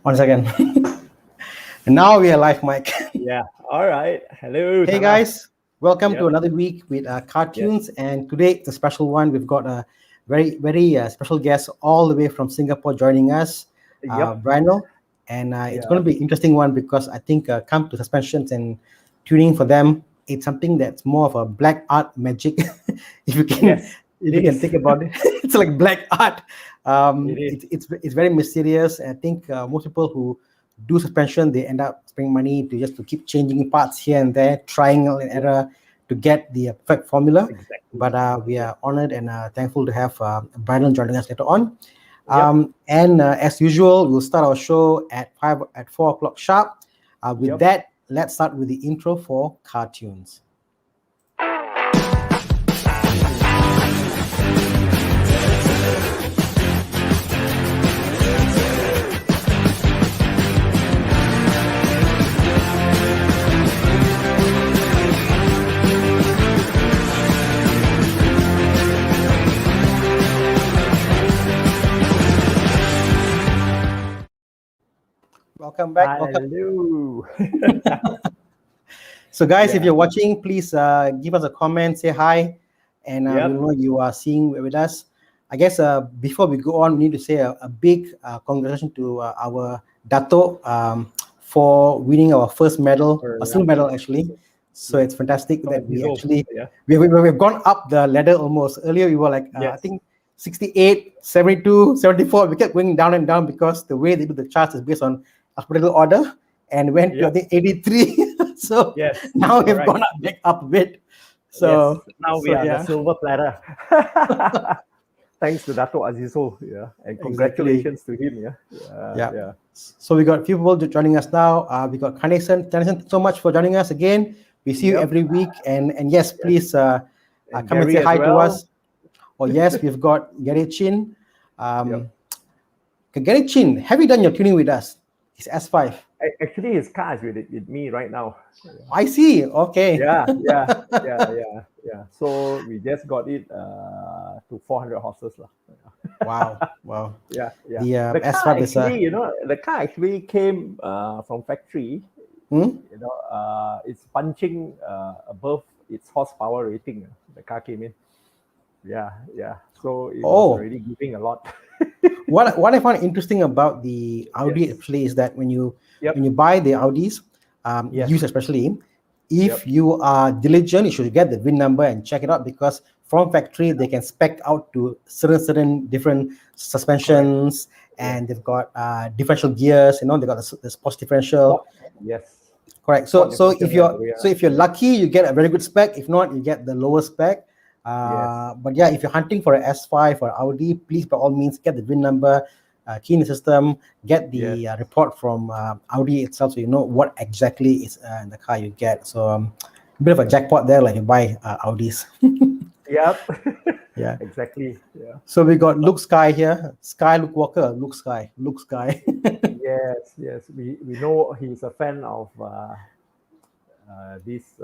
One second. And now we are live, Mike. Yeah. All right. Hello, Hey Tana. guys, welcome to Yep. another week with Yes. CarTUNES, and today it's a special one. We've got a very special guest all the way from Singapore joining us, Yep. Brinal, and it's going Yeah. to be an interesting one because I think come to suspensions and tuning for them, it's something that's more of a black art magic. if you can, Yes. if It you can is. think about it, it's like black art. It is. It's very mysterious. And I think most people who do suspension, they end up spending money to keep changing parts here and there, trying and Yeah. error to get the perfect formula. Exactly. But we Yeah. are honored and thankful to have Brandon joining us later on. Yep. And as usual, we'll start our show at 4 o'clock sharp. With Yep. that, let's start with the intro for CarTUNES. Welcome back. Welcome. Hello. So, guys, if Yeah. you're watching, please give us a comment, say hi, and we'll Yep. know you are seeing with us. I guess before we go on, we need to say a big congratulations to our Dato for winning our first medal, a silver medal actually. So Yeah. it's fantastic that we Zero. actually Yeah. we've gone up the ladder almost. Earlier we were like I Yes. think 68, 72, 74. We kept going down and down because the way they do the charts is based on alphabetical order, and went to I Yep. think 83. So Yes. now we've Correct. gone back up a bit. Yes. So Now we are on the silver platter. Thanks to Dato Azizul. Yeah. And exactly. congratulations to him. Yeah. Yeah. Yeah. So we got a few people joining us now. We got Kanesan. Kanesan, thanks so much for joining us again. We see you Yep. every week, and yes, please And come and Gary say as hi to well. us. Oh yes, we've got Gary Chin. Yep. Gary Chin, have you done your tuning with us? It's S5. Actually, his car is with me right now. I see. Okay. Yeah. So we just got it to 400 horses lah. Wow. Yeah. The The car S5 is actually, the car actually came from factory. hmm? It's punching above its horsepower rating. The car came in. Yeah. So it was already giving a lot. What I find interesting about the Audi Yes. actually is that when you Yep. buy the Audis, Yes. used especially, if Yep. you are diligent, you should get the VIN number and check it out, because from factory they can spec out to certain different suspensions, and they've got differential gears. They got the sports differential. Yes. Correct. So if you're lucky, you get a very good spec. If not, you get the lower spec. Yes. But yeah, if you're hunting for an S5 or Audi, please by all means get the VIN number, key in the system, get the report from Audi itself, so you know what exactly is in the car you get. So a bit of a jackpot there, like you buy Audis. Yep. Yeah. Exactly. Yeah. So we got Luke Sky here. Luke Walker. Luke Sky. Yes. We know he's a fan of this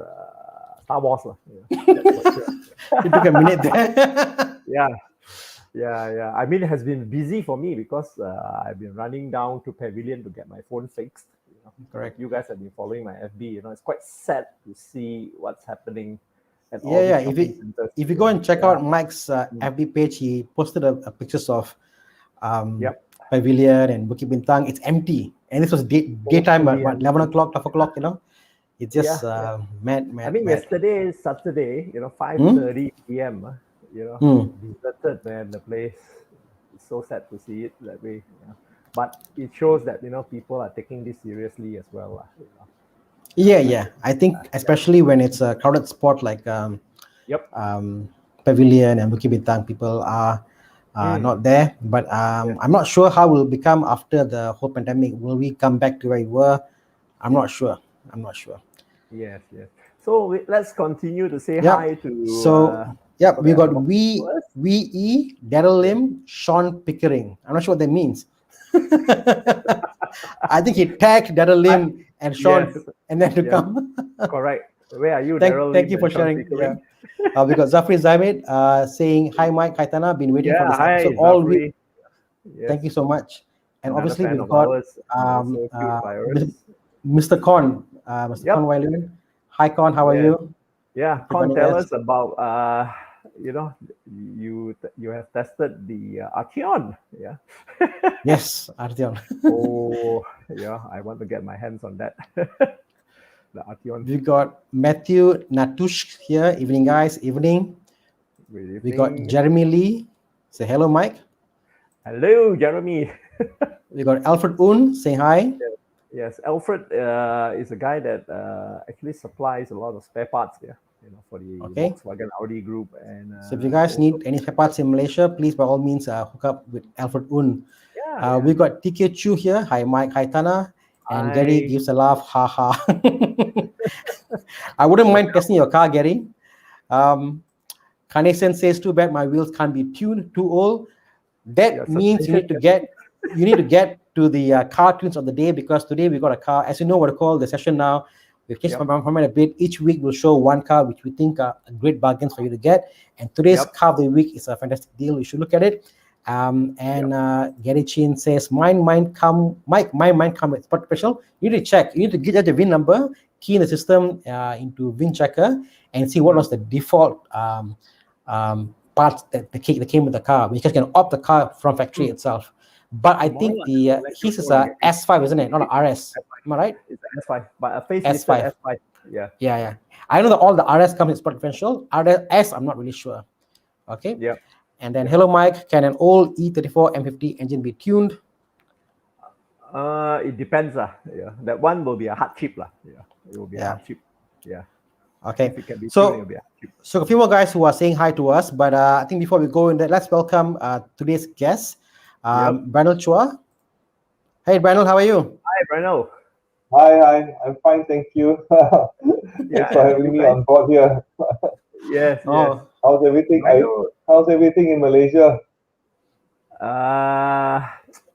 Star Wars. It took a minute there. Yeah. I mean, it has been busy for me because I've been running down to Pavilion to get my phone fixed. Correct. You guys have been following my FB. It's quite sad to see what's happening at all Yeah. these shopping centers. If you go and check out Mike's FB page, he posted a pictures of Pavilion and Bukit Bintang. It's empty, and this was daytime at 11 o'clock, 12 o'clock. It's just mad. I mean, yesterday, Saturday, 5:30 p.m. Deserted, man, the place. It's so sad to see it that way. But it shows that people are taking this seriously as well. Yeah. I think especially when it's a crowded spot like Pavilion and Bukit Bintang, people are not there. But I'm not sure how it will become after the whole pandemic. Will we come back to where we were? I'm not sure. Yes. So let's continue to say hi to. So we got VE, Daryl Lim, Sean Pickering. I'm not sure what that means. I think he tagged Daryl Lim and Sean, and then to come. Correct. Where are you, Daryl? Thank you for sharing. We got Zafri Zaimid saying, hi Mike, hi Tana, been waiting for this episode all week. Yes. Thank you so much. And another obviously fan we've of got ours, also tuned by us. Mr. Con. Mr. Yep. Con Wailun. Hi Con, how are Yes. you? Yeah, For Con, joining tell us. us about you have tested the Archeon. Yeah. Yes, Artyom. Oh, yeah, I want to get my hands on that. The Archeon. We got Matthew Natush here. Evening, guys. Evening. Good We got evening. Jeremy Lee. Say hello, Mike. Hello, Jeremy. We got Alfred Un saying hi. Yes, Alfred is a guy that actually supplies a lot of spare parts here, for the Okay. Volkswagen Audi group. And So if you guys need any spare parts in Malaysia, please by all means hook up with Alfred Un. We got TK Chu here. Hi Mike. Hi Tana. And Gary gives a laugh. Ha ha. I wouldn't mind testing your car, Gary. Kanesan says, too bad my wheels can't be tuned, too old. That means you need to get to the CarTUNES of the day, because today we got a car. As you know what I call the session now, we've changed format a bit. Each week we'll show one car which we think are great bargains for you to get. And today's car of the week is a fantastic deal. You should look at it. Gary Chin says, mine come with spot special. You need to check. You need to get the VIN number, key in the system into VIN checker, and see what was the default parts that came with the car. We just can opt the car from factory itself. But I think his is a S5, isn't it? Not an RS. Am I right? It's an S5, but a facelifted S5. Yeah. I know that all the RS come with sport differential. RS, I'm not really sure. Okay. Yeah. And then, hello, Mike. Can an old E34 M50 engine be tuned? It depends. That one will be a hard chip. It will be a hard chip. Yeah. Okay. If it can be so, tuned, it will be a hard chip. So a few more guys who are saying hi to us, but I think before we go in there, let's welcome today's guest, Brinal Chua. Hey, Brinal, how are you? Hi, Brinal. Hi. I'm fine, thank you. Thanks for having me on board here. Yes. How's everything? How's everything in Malaysia?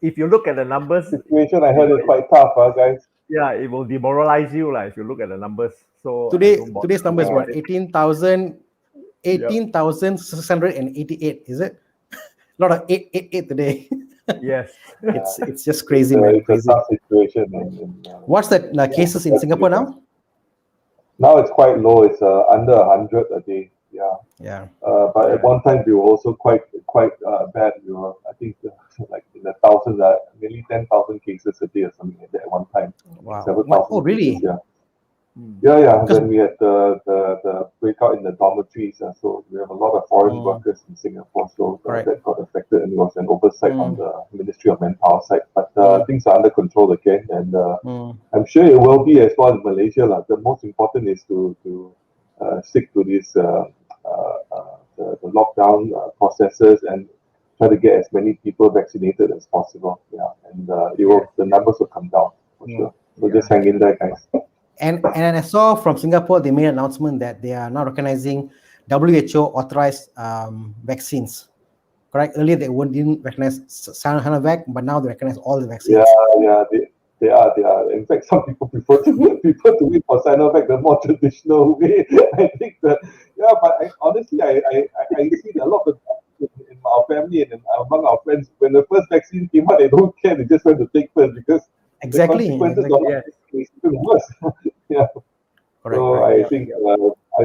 If you look at the numbers, situation I heard is quite tough, guys. Yeah, it will demoralize you, if you look at the numbers. So today's number is what? 18,688. Is it? A lot of 888 today. Yes. It's just crazy, man. It's a tough situation. What's the cases in Singapore now? Now it's quite low. It's under 100 a day. But at one time we were also quite bad. We were, I think, like in the thousands, nearly 10,000 cases a day or something like that at one time. Wow. 7,000 Oh, really? Cases, yeah. Then we had the breakout in the dormitories. So we have a lot of foreign workers in Singapore. So that got affected, and it was an oversight on the Ministry of Manpower side. But things are under control again, and I'm sure it will be as well in Malaysia. The most important is to stick to this the lockdown processes and try to get as many people vaccinated as possible. And the numbers will come down for sure. So just hang in there, guys. And I saw from Singapore, they made an announcement that they are now recognizing WHO authorized vaccines. Correct? Earlier they didn't recognize Sinovac, but now they recognize all the vaccines. They are. In fact, some people prefer to wait for Sinovac, the more traditional way. I think that, but honestly, I see a lot of in our family and among our friends, when the first vaccine came out, they don't care. They just want to take first because the consequences of it is even worse. I think I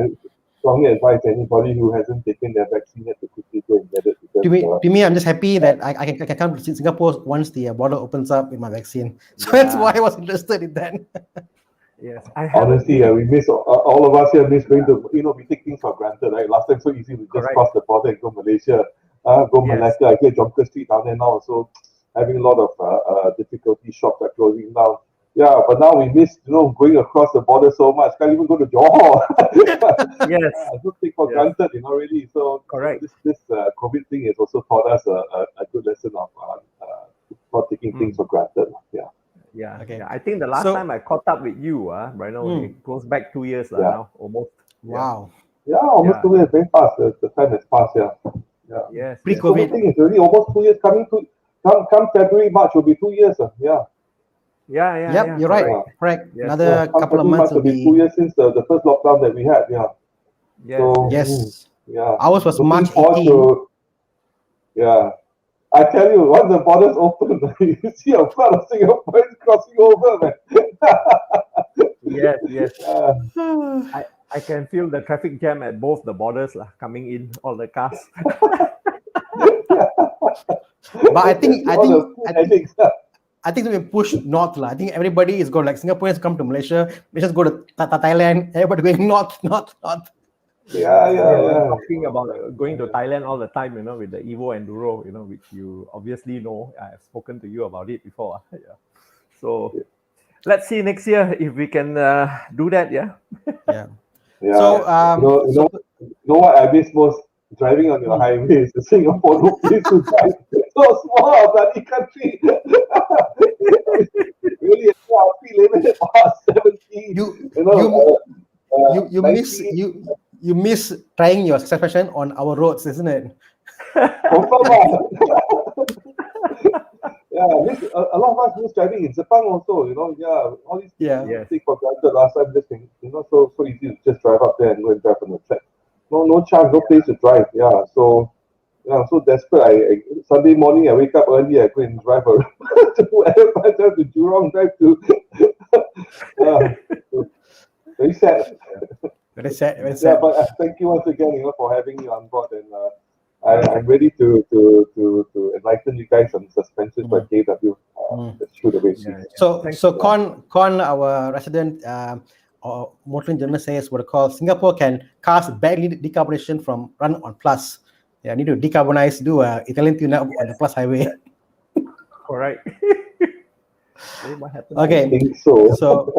strongly advise anybody who hasn't taken their vaccine yet to quickly go and get it. Because, to me, I'm just happy that I can come to Singapore once the border opens up with my vaccine. So that's why I was interested in that. Yes, honestly, we miss all of us here miss going to we take things for granted. Right? Last time so easy to just cross the border and go Malaysia, go Malacca. I get Jonker Street down there now, so having a lot of difficulty. Shops are closing down. Yeah, but now we miss going across the border so much. Can't even go to Johor. Yes, I don't take for granted, really. So this COVID thing has also taught us a good lesson of not taking things for granted. Okay. I think the last time I caught up with you, Brinal, it goes back 2 years now, almost. Wow. Almost 2 years. Very fast. The time has passed. Yes. Pre-COVID. I think it's already almost 2 years. Come February, March will be 2 years. You're right. Correct. Yes. Another couple of months will be 2 years since the first lockdown that we had. Yes. Ours was March 18. I tell you, once the borders open, you see a flood of Singaporeans crossing over, man. Yes. I can feel the traffic jam at both the borders coming in, all the cars. But I think we push north. I think everybody is going, like Singaporeans come to Malaysia, Malaysians go to Thailand, everybody going north. Yeah. Talking about going to Thailand all the time, with the Evo Enduro, which you obviously know. I have spoken to you about it before. Yeah. So let's see next year if we can do that. Yeah. So you know what I miss most? Driving on your highways. Singapore, no place to drive. So small, bloody country. Really, speed limit past 70. You miss trying your suspension on our roads, isn't it? Yeah, a lot of us miss driving in Japan also. All these things for granted last time. Just so easy to just drive up there and go and drive on the track. No chance, no place to drive. Yeah, so so desperate. I Sunday morning I wake up early. I go and drive to wherever. Drive to Jurong. Drive to. Very sad. Very sad. Yeah, but thank you once again, for having me on board, and I'm ready to enlighten you guys on suspension by KW. Let's shoot away. So Con, our resident or motoring journalist says what I call Singapore can cast badly decarbonization from run on plus. Yeah, need to decarbonize, do a Italian tune-up on the plus highway. Correct. Okay. I think so.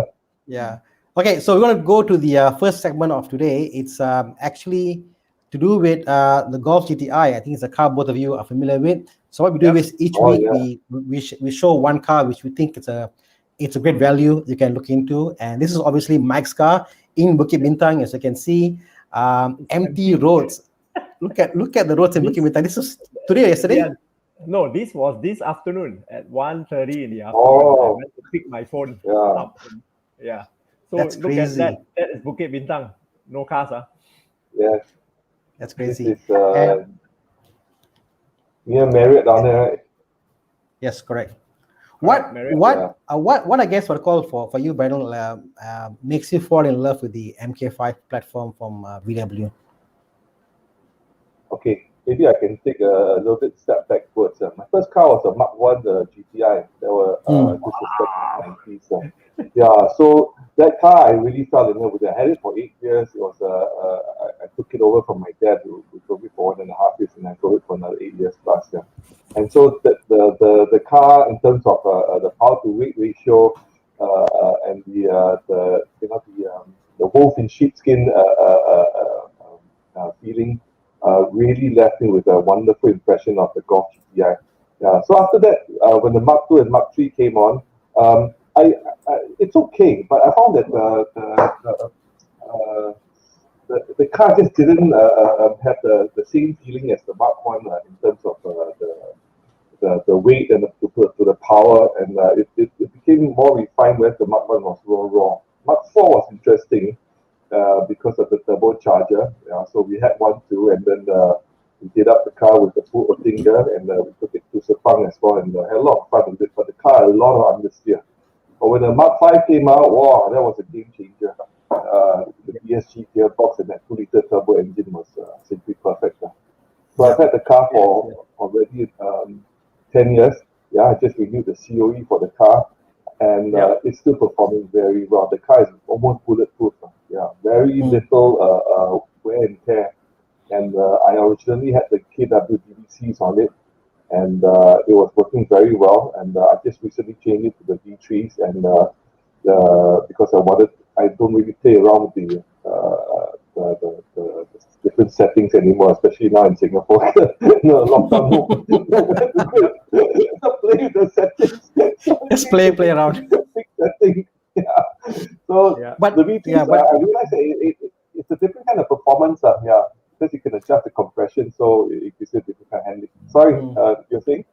Yeah. Okay, so we're going to go to the first segment of today. It's actually to do with the Golf GTI. I think it's a car both of you are familiar with. So what we do is each week we show one car which we think it's a great value you can look into. And this is obviously Mike's car in Bukit Bintang, as you can see. Empty roads. Look at the roads in Bukit Bintang. This was today or yesterday? Yeah. No, this was this afternoon at 1:30 in the afternoon. I went to pick my phone up. Yeah. So that's look crazy. at that. That is Bukit Bintang. No cars, Yes. That's crazy. This is near Marriott down there, right? Yes, correct. What I guess what I call for you, Brinal, makes you fall in love with the MK5 platform from VW? Okay, maybe I can take a little bit step backwards. My first car was a Mark 1 GTI. There were just in the 90s. So that car I really fell in love with. I had it for 8 years. It was I took it over from my dad, who drove it for 1.5 years, and I drove it for another 8 years plus. Yeah. And so the car, in terms of the power to weight ratio and the wolf in sheepskin feeling really left me with a wonderful impression of the Golf GTI. So after that, when the Mark II and Mark III came on, it's okay, but I found that the car just didn't have the same feeling as the Mark 1 in terms of the weight and the power, and it became more refined when the Mark 1 was raw. Mark 4 was interesting because of the turbocharger. So we had one too, and then we did up the car with the full Oettinger, and we took it to Sepang as well, and had a lot of fun with it. But the car had a lot of understeer. But when the Mark 5 came out, wow, that was a game changer. The BSG gearbox and that 2-liter turbo engine was simply perfect. So I've had the car for already 10 years. I just renewed the COE for the car, and it's still performing very well. The car is almost bulletproof. Very little wear and tear. And I originally had the KW DVCs on it, and it was working very well. And I just recently changed it to the V3s, and because I don't really play around with the different settings anymore, especially now in Singapore. Lockdown mode. Play with the settings. Just play around. Setting. But the V3s, I realized it's a different kind of performance. Because you can adjust the compression, so it gives you a different kind of handling. Sorry, you're saying?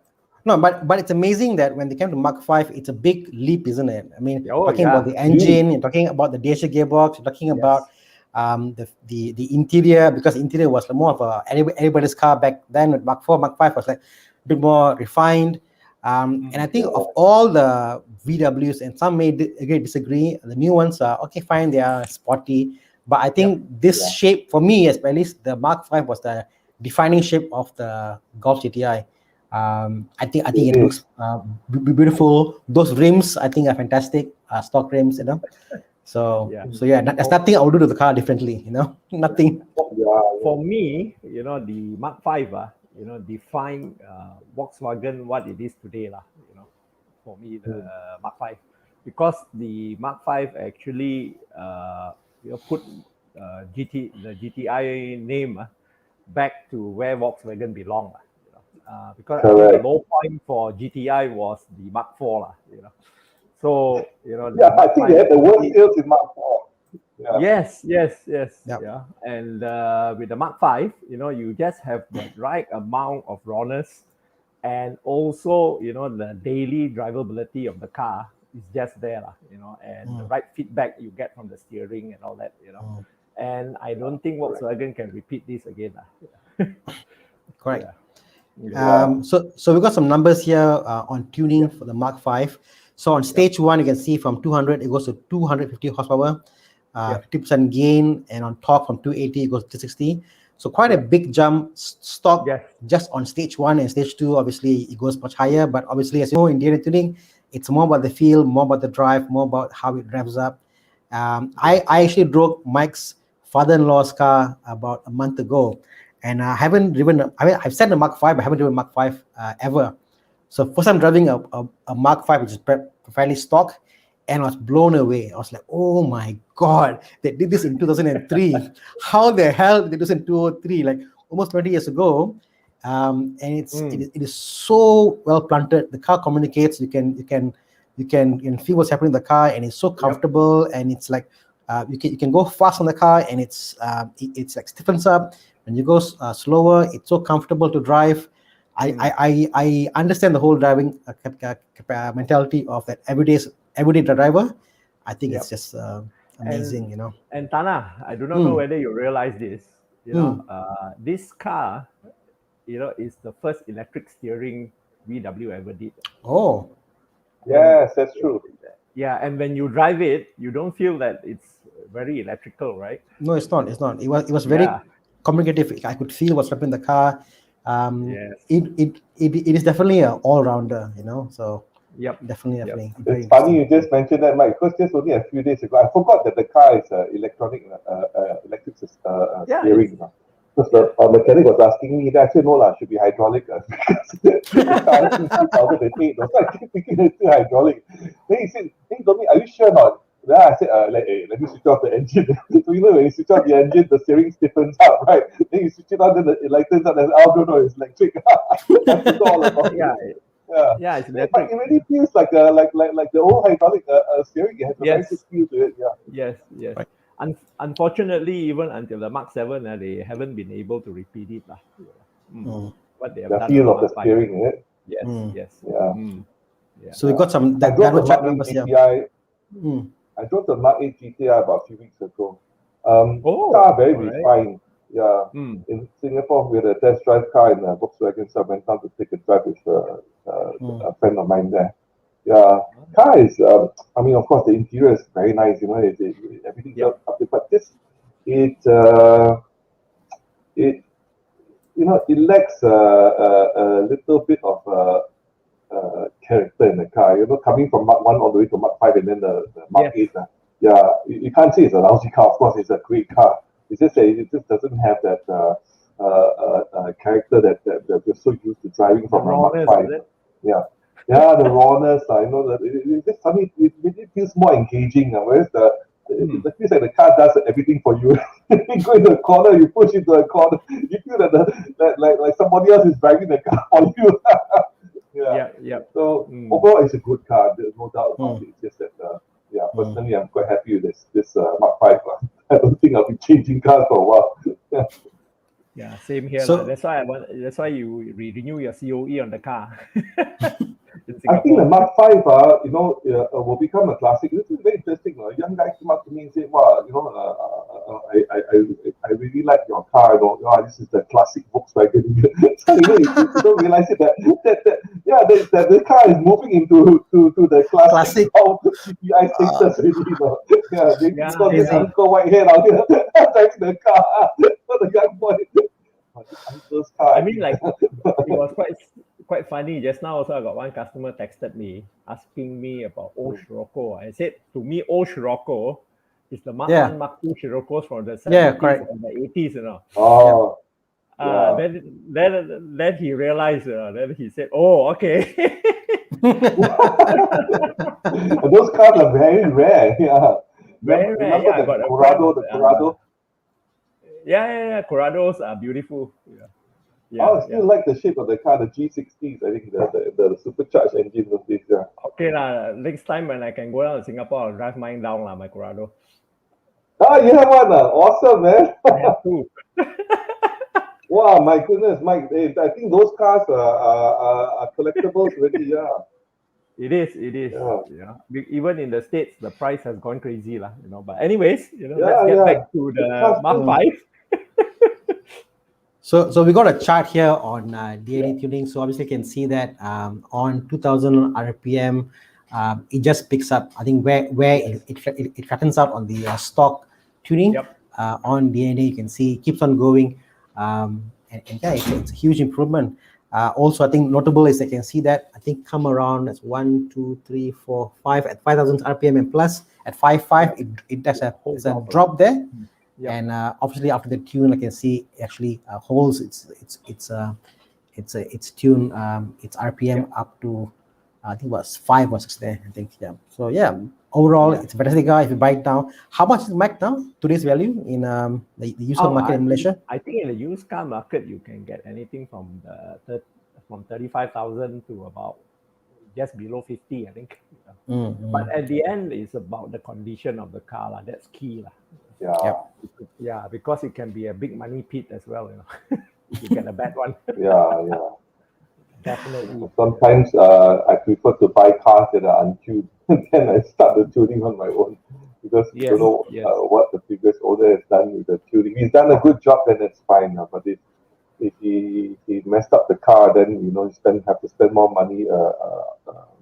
No, but it's amazing that when they came to Mark 5, it's a big leap, isn't it? I mean, talking about the engine, you're talking about the daisy gearbox, you're talking about the interior, because interior was more of everybody's car back then. With Mark 4, Mark 5 was like bit more refined. And I think of all the VWs, and some may agree, disagree, the new ones are okay, fine, they are sporty. But I think this shape, for me, at least the Mark V was the defining shape of the Golf GTI. I think it looks beautiful. Those rims, I think, are fantastic. Stock rims, So there's nothing I would do to the car differently. Nothing. For me, the Mark V, define Volkswagen what it is today, for me, the Mark V, because the Mark V actually put the GTI name back to where Volkswagen belong, because I think the low point for GTI was the Mark IV, So I think they had the worst sales in Mark IV. Yes. Yeah. And with the Mark V, you just have the right amount of rawness, and also, the daily drivability of the car is just there, and the right feedback you get from the steering and all that, And I don't think Volkswagen can repeat this again. Correct. So we got some numbers here on tuning for the Mark V. So on stage 1, you can see from 200, it goes to 250 horsepower, 50% gain, and on torque from 280, it goes to 260. So quite a big jump. Stock just on stage 1 and stage 2, obviously it goes much higher. But obviously, as you know, in daily tuning, it's more about the feel, more about the drive, more about how it revs up. I actually drove Mike's father-in-law's car about a month ago, and I haven't driven. I've sat in a Mark V, but I haven't driven Mark V ever. So first time driving a Mark V, which is fairly stock, and I was blown away. I was like, oh my God, they did this in 2003. How the hell did they do this in 2003? Like almost 20 years ago. And it is so well planted. The car communicates. You can feel what's happening in the car, and it's so comfortable. And it's like you can go fast on the car, and it's like stiffens up. When you go slower, it's so comfortable to drive. I understand the whole driving mentality of that everyday driver. I think it's just amazing, And Tana, I do not know whether you realize this. This car, is the first electric steering VW ever did. Oh, yes, that's true. Yeah, and when you drive it, you don't feel that it's very electrical, right? No, it's not. It was very communicative. I could feel what's happening in the car. It is definitely an all-rounder, So definitely. It's funny you just mentioned that, Mike, because just only a few days ago, I forgot that the car is electric steering. Because the mechanic was asking me, I said, no, should be hydraulic. Because the car is 2008. So I keep thinking it's still hydraulic. Then he told me, are you sure not? Then I said, let me switch off the engine. So when you switch off the engine, the steering stiffens up, right? Then you switch it on, then it lightens up, and no, it's electric. That's all about it. Yeah, it's electric. But it really feels like the old hydraulic steering. It has a very good feel to it. Yes. Right. Unfortunately, even until the Mark 7, they haven't been able to repeat it. What they have done. The feel of the steering, is it? Yes. So we got some that chat numbers here. I drove the Mark 8 GTI about a few weeks ago. Car very refined. In Singapore, we had a test drive car in a Volkswagen, so I went down to take a drive with a friend of mine there. Car is, of course, the interior is very nice, everything's up there, but it lacks a little bit of character in the car, coming from Mark 1 all the way to Mark 5 and then the Mark 8. You can't say it's a lousy car. Of course, it's a great car. It's just that it just doesn't have that character that we're so used to driving from Mark 5. The rawness. I know that it just suddenly it feels more engaging. Whereas it feels like the car does everything for you. You go into a corner, you push into a corner, you feel that like somebody else is driving the car for you. So overall, it's a good car. There's no doubt about it. It's just that, personally, I'm quite happy with this Mark 5. I don't think I'll be changing cars for a while. Yeah, same here. So, that's why you renew your COE on the car. I think the Mark 5, will become a classic. This is very interesting. A young guy came up to me and said, "Wow, I I really like your car. This is the classic Volkswagen. So you don't realize it that the car is moving into the classic CPI status already. Yeah, they got this uncle white hair out here driving the car. The young boy. Uncle's car. I mean, like, it was quite funny. Just now also I got one customer texted me asking me about old Scirocco. I said, to me, old Scirocco is the Mark 1, Mark 2 Sciroccos from the 70s and the 80s, you know. Oh. Then he realized, then he said, oh, okay. Those cars are very rare. Yeah. Very rare. Remember the Corrado? Yeah. Corrados are beautiful. I still like the shape of the car, the G60s. I think the supercharged engine of this. Yeah. Okay, next time when I can go down to Singapore, I'll drive mine down, my Corrado. Ah, you have one? Awesome, man. I have two. Wow, my goodness, Mike. I think those cars are collectibles already, yeah. It is. Yeah. Even in the States, the price has gone crazy, you know. But anyways, let's get back to the Mark 5. So we got a chart here on DNA tuning. So obviously you can see that on 2000 RPM, it just picks up, I think, where it flattens out on the stock tuning. Yep. On DNA, you can see it keeps on going. And yeah, it's a huge improvement. Also, I think notable is I can see that I think come around as 1, 2, 3, 4, 5 at 5000 RPM and plus at 5.5, it does a drop there. Yep. And obviously after the tune, I can see it actually holds its tune, its RPM up to I think it was 5 or 6 there. I think So overall, it's a fantastic car. If you buy it now, how much is the Mac now? Today's value in the used car market in Malaysia? I think in the used car market you can get anything from 35,000 to about just below 50, I think. But at the end, it's about the condition of the car. That's key. Yeah, because it can be a big money pit as well. If you get a bad one. Yeah. Definitely. Sometimes I prefer to buy cars that are untuned. Then I start the tuning on my own because you don't know what the previous owner has done with the tuning. He's done a good job, then it's fine. But if he messed up the car, then you have to spend more money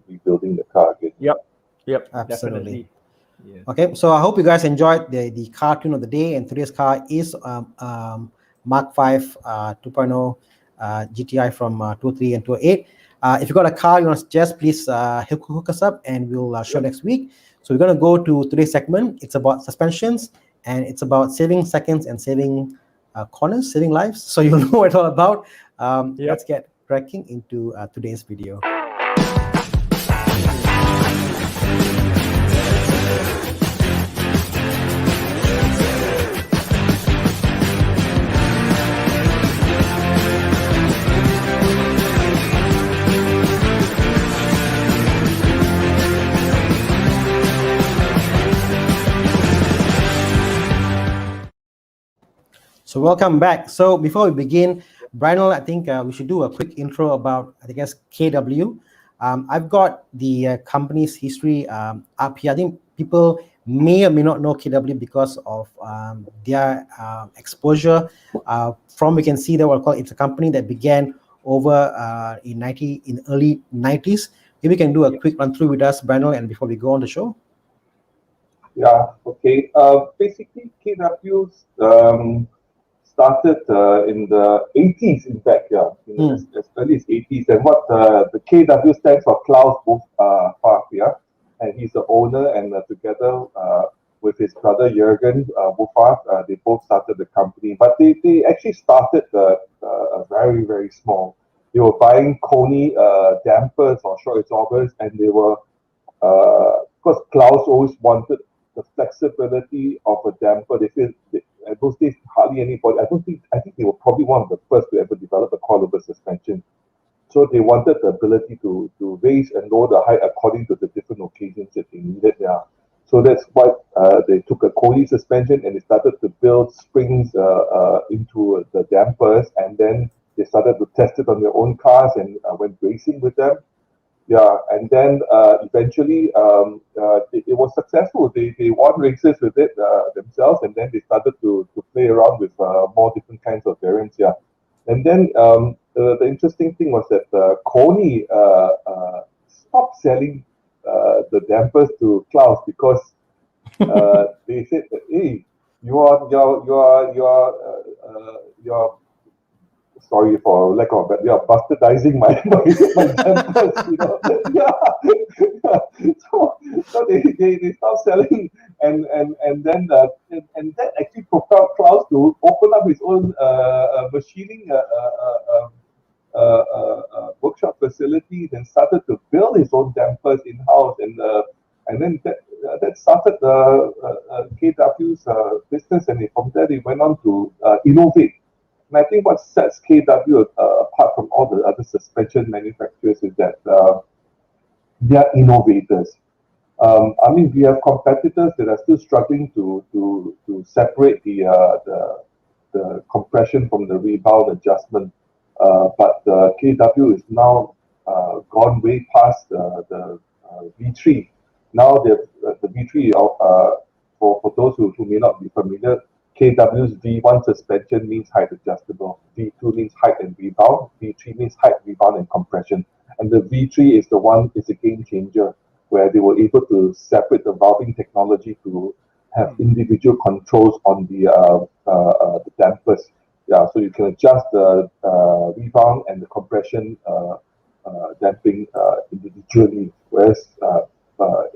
rebuilding the car again. Yep, absolutely. Yeah. Okay, so I hope you guys enjoyed the car tune of the day, and today's car is Mark 5 2.0 GTI from 203 and 208. If you got a car you want to suggest, please hook us up and we'll show next week. So we're going to go to today's segment. It's about suspensions and it's about saving seconds and saving corners, saving lives. So you'll know what it's all about. Let's get cracking into today's video. So welcome back. So before we begin, Brinal, I think we should do a quick intro about, I guess, KW. I've got the company's history up here. I think people may or may not know KW because of their exposure. We can see that it's a company that began over in early 90s. Maybe you can do a quick run through with us, Brinal, and before we go on the show. Yeah. Okay. Basically, KW started in the 80s, in fact, as early as 80s. And what the KW stands for Klaus Wohlfahrt, and he's the owner, and together with his brother Jürgen Wohlfahrt, they both started the company. But they actually started very, very small. They were buying Koni dampers or shock absorbers, and they were, because Klaus always wanted the flexibility of a damper. They feel at those days hardly anybody. I think they were probably one of the first to ever develop a coilover suspension. So they wanted the ability to raise and lower the height according to the different occasions that they needed. So that's why they took a Koni suspension and they started to build springs into the dampers, and then they started to test it on their own cars and went racing with them. And then eventually it was successful. successful. They won races with it themselves, and then they started to play around with more different kinds of variants. Yeah, and then the interesting thing was that Kony stopped selling the dampers to Klaus because they said that, hey, you're sorry for lack of, but you're bastardizing my dampers, you know. Yeah. So they stopped selling, and then and that actually propelled Klaus to open up his own machining workshop facility, then started to build his own dampers in house, and then that started KW's business, and from there they went on to innovate. And I think what sets KW apart from all the other suspension manufacturers is that they are innovators. I mean, we have competitors that are still struggling to separate the compression from the rebound adjustment. But KW is now gone way past the V3. Now the V3, for those who may not be familiar, KW's V1 suspension means height adjustable, V2 means height and rebound, V3 means height, rebound, and compression. And the V3 is a game changer, where they were able to separate the valving technology to have individual controls on the dampers. Yeah, so you can adjust the rebound and the compression damping individually, whereas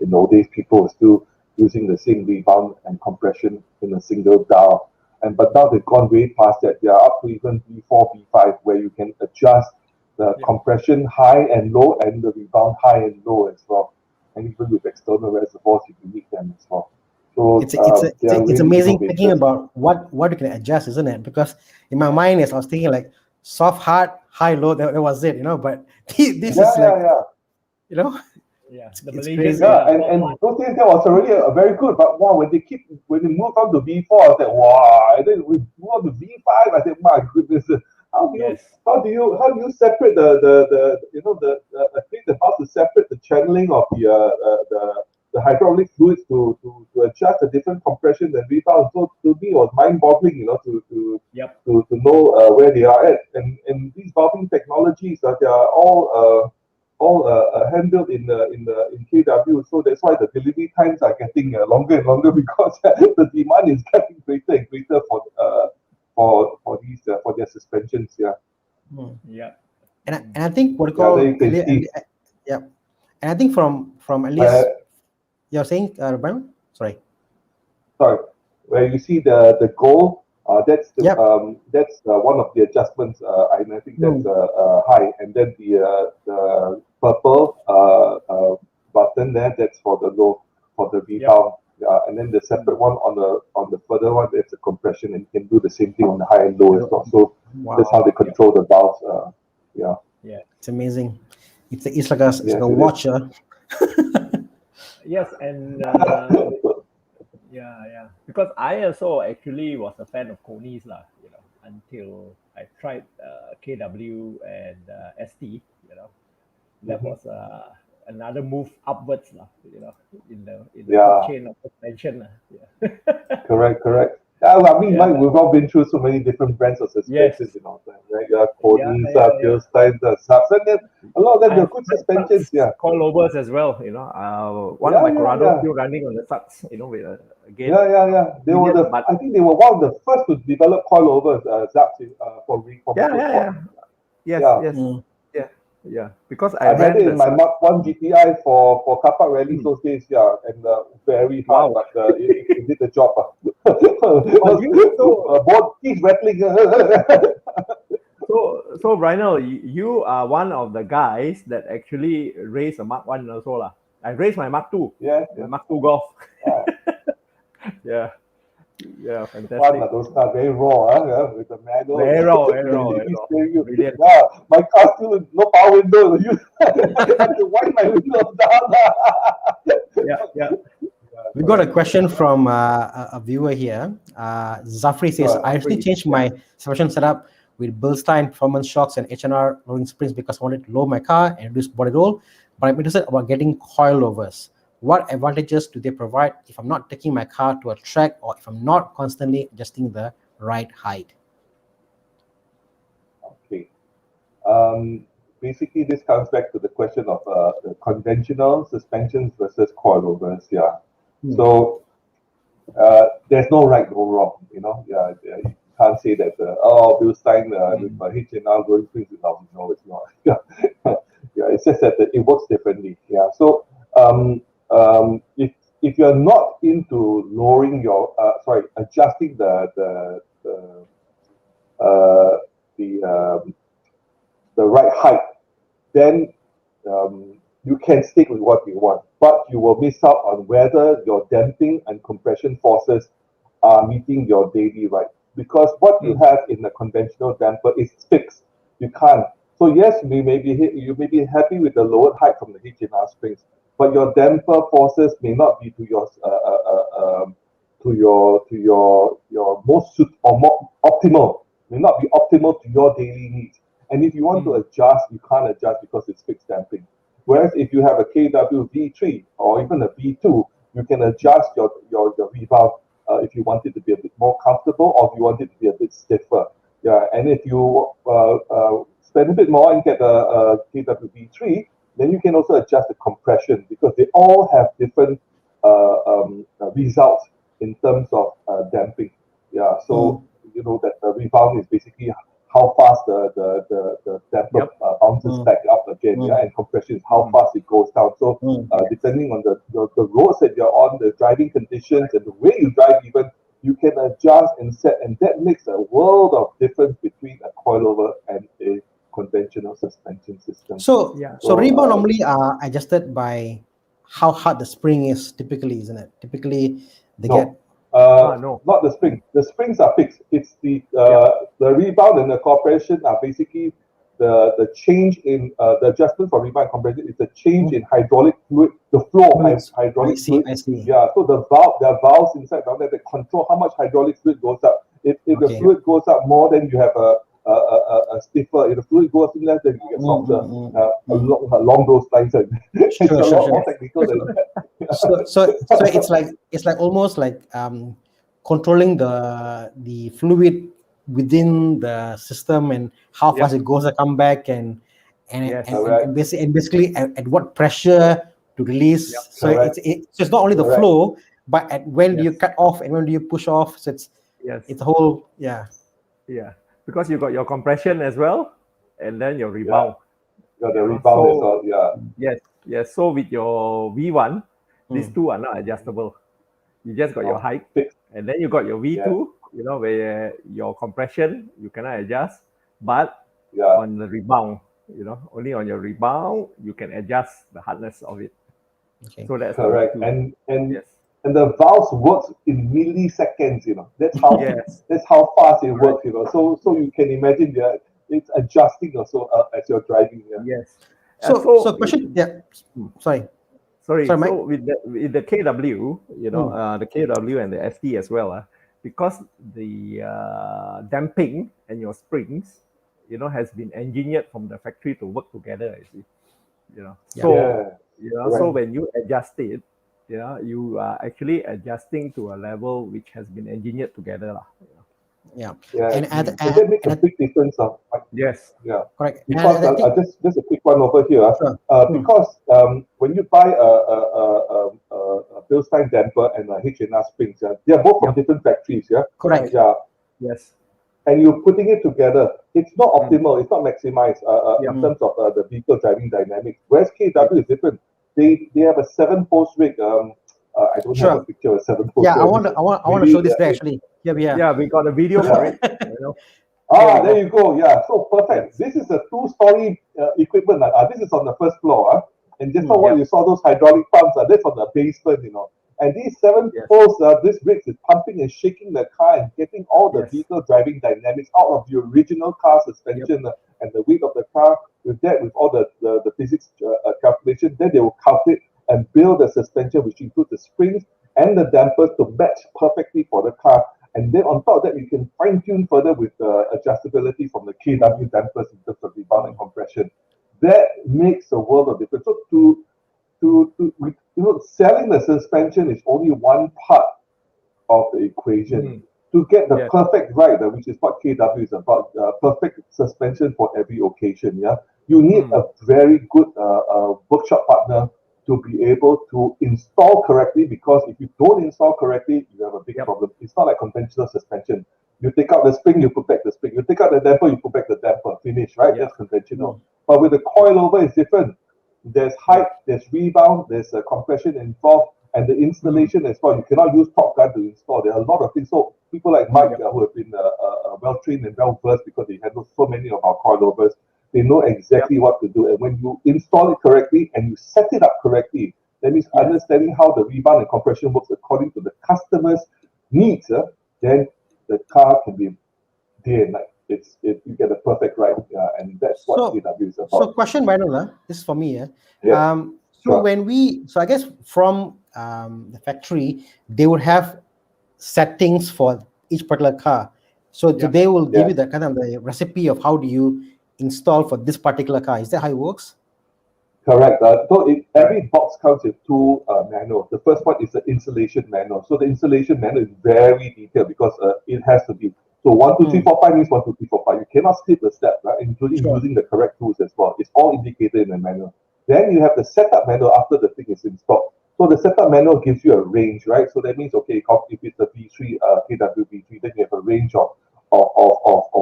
in old days people were still using the same rebound and compression in a single dial. But now they've gone way past that. They are up to even V4, V5, where you can adjust the compression high and low and the rebound high and low as well. And even with external reservoirs, you can meet them as well. So it's really amazing thinking about what you can adjust, isn't it? Because in my mind, I was thinking like soft, hard, high, low. That was it, you know. But this is like, you know. Yeah, it's crazy. Yeah, and those days that was already a very good. But wow, when they moved on to V4, I said wow. And then we moved on to V5. I said, my goodness, how do you separate the how to separate the channeling of the hydraulic fluids to adjust the different compression and rebound. So to me it was mind-boggling, you know, to know where they are at. And these valving technologies they are all hand-built in KW, so that's why the delivery times are getting longer and longer, because the demand is getting greater and greater for their suspensions. Yeah. And I think what you call and I think from at least you're saying Brinal? Sorry, where you see the goal, that's one of the adjustments, and I think that's high, and then the purple button there, that's for the low, for the rebound. And then the separate one on the further one, that's a compression, and you can do the same thing on the high and low as well. So that's how they control the valves. It's amazing. It's like a watch. Yes, and because I also actually was a fan of Kony's you know, until I tried KW and ST. You know, that was another move upwards, you know, in the chain of suspension. Correct. I mean, Mike, we've all been through so many different brands of suspensions, you know, right? Kony's, Bilstein's, Subs, and a lot of them are good suspensions. Coilovers as well, you know. One of my Corrado still running on the Subs, you know, with again. They were I think they were one of the first to develop coilovers, Subs, for Yeah, because I had it in my Mark 1 GTI for car park rallies those days, and very hard, but it did the job. Both keys rattling. So Brinal, you are one of the guys that actually raced a Mark 1 also. I raced my Mark 2. My Mark 2 Golf. Yeah, fantastic. Fun, those cars very raw, with the manual. Very raw. My car still no power window. I have to wind my windows down. We got a question from a viewer here. Zafri says, I actually changed my suspension setup with Bilstein performance shocks and H&R rolling springs because I wanted to lower my car and reduce body roll, but I'm interested about getting coilovers. what advantages do they provide if I'm not taking my car to a track or if I'm not constantly adjusting the ride height? Okay. Basically, this comes back to the question of the conventional suspensions versus coilovers. Yeah. So there's no right or wrong. You can't say that Bill Stein with H&R going things without. No, it's not. Yeah, it's just that it works differently. Yeah. So if you're not into lowering your adjusting the right height, then you can stick with what you want, but you will miss out on whether your damping and compression forces are meeting your daily ride. Because what you have in a conventional damper is fixed. You can't. So yes, you may be happy with the lowered height from the H&R springs, but your damper forces may not be to your most suit or more optimal. May not be optimal to your daily needs. And if you want to adjust, you can't adjust because it's fixed damping. Whereas if you have a KW V3 or even a V2, you can adjust your rebound if you want it to be a bit more comfortable or if you want it to be a bit stiffer. Yeah, and if you spend a bit more and get a KW V3, then you can also adjust the compression because they all have different results in terms of damping. Yeah, so you know that the rebound is basically how fast the damper bounces back up again, and compression is how fast it goes down. So depending on the roads that you're on, the driving conditions, and the way you drive even, you can adjust and set, and that makes a world of difference between a coilover and a conventional suspension system. So rebound normally are adjusted by how hard the spring is typically, isn't it? Typically they get no, not the spring. The springs are fixed. It's the rebound and the compression are basically the change in the adjustment for rebound and compression is a change in hydraulic fluid, the flow of hydraulic fluid. I see. Yeah, so there are valves inside down there that control how much hydraulic fluid goes up. If the fluid goes up more, then you have a stiffer. If the fluid goes in less, then you get softer. Along those lines, it's a lot more technical than that. So it's like almost like controlling the fluid within the system and how fast it goes to come back and basically at what pressure to release. So it's not only the flow, but at when do you cut off and when do you push off. So it's a whole because you got your compression as well, and then your rebound. The rebound as well. Yes. So with your V1, these two are not adjustable. You just got your height, and then you got your V2. You know, where your compression you cannot adjust, but on the rebound, only on your rebound you can adjust the hardness of it. Okay. So that's correct. And the valves works in milliseconds. That's how that's how fast it works. So you can imagine it's adjusting also as you're driving. So question. Sorry. So with the KW, the KW and the ST as well, because the damping and your springs, has been engineered from the factory to work together. So when you adjust it, you are actually adjusting to a level which has been engineered together. And that makes a big difference. Correct. Because just a quick one over here. Because when you buy a Bilstein damper and a H&R springs, they are both from different factories. Correct. Yes. And you're putting it together. It's not optimal. It's not maximized in terms of the vehicle driving dynamics. Whereas KW is different. They have a 7-post rig. I don't have a picture of a 7-post. I want to show this there actually. Yeah, we got a video for it. There you go. Yeah, so perfect. This is a 2-story equipment. This is on the first floor. And just now what you saw, those hydraulic pumps, that's on the basement, And these 7 posts, this rig is pumping and shaking the car and getting all the vehicle driving dynamics out of the original car suspension and the weight of the car. With all the physics calculation, then they will calculate and build the suspension, which includes the springs and the dampers to match perfectly for the car. And then on top of that, you can fine-tune further with the adjustability from the KW dampers in terms of rebound and compression. That makes a world of difference. So selling the suspension is only one part of the equation. To get the perfect ride, which is what KW is about, perfect suspension for every occasion. Yeah, you need a very good workshop partner to be able to install correctly, because if you don't install correctly, you have a big problem. It's not like conventional suspension. You take out the spring, you put back the spring. You take out the damper, you put back the damper. Finish, right? That's conventional. But with the coilover, it's different. There's height, there's rebound, there's a compression involved, and the installation as well. You cannot use Top Gun to install. There are a lot of things. So people like Mike, who have been well trained and well versed because they handle so many of our coilovers, they know exactly what to do. And when you install it correctly and you set it up correctly, that means understanding how the rebound and compression works according to the customer's needs, then the car can be day and night. You get a perfect ride, and that's what KW is about. So, question, Brinal, this is for me. So I guess from the factory, they would have settings for each particular car. So they will give you the kind of the recipe of how do you install for this particular car. Is that how it works? Correct. So every box comes with two manuals. The first one is the installation manual. So the installation manual is very detailed because it has to be. So 1, 2, 3, 4, 5 means 1, 2, 3, 4, 5. You cannot skip a step, right? Including using the correct tools as well. It's all indicated in the manual. Then you have the setup manual after the thing is installed. So the setup manual gives you a range, right? So that means, okay, if it's a V3, KW V3, then you have a range of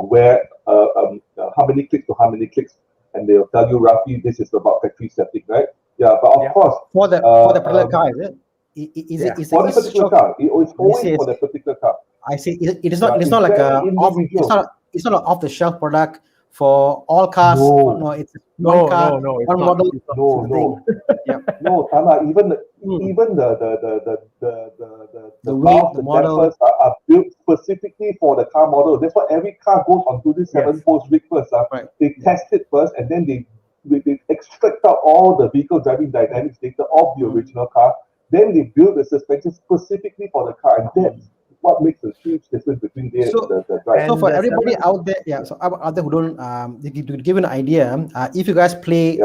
where, how many clicks to how many clicks, and they'll tell you roughly this is about factory setting, right? Yeah, but of course for the particular car, is it? For the particular car, it's always for the particular car. I see. It is not. It's not like it's not an off-the-shelf product for all cars. No, it's one car, one model. No, Tana. Even the models are built specifically for the car model. That's why every car goes onto this 7-post rig first. They test it first, and then they extract out all the vehicle driving dynamics data of the original car. Then they build the suspension specifically for the car, and that's what makes a huge difference between the drive. So for everybody out there, so out there who don't, to give an idea, if you guys play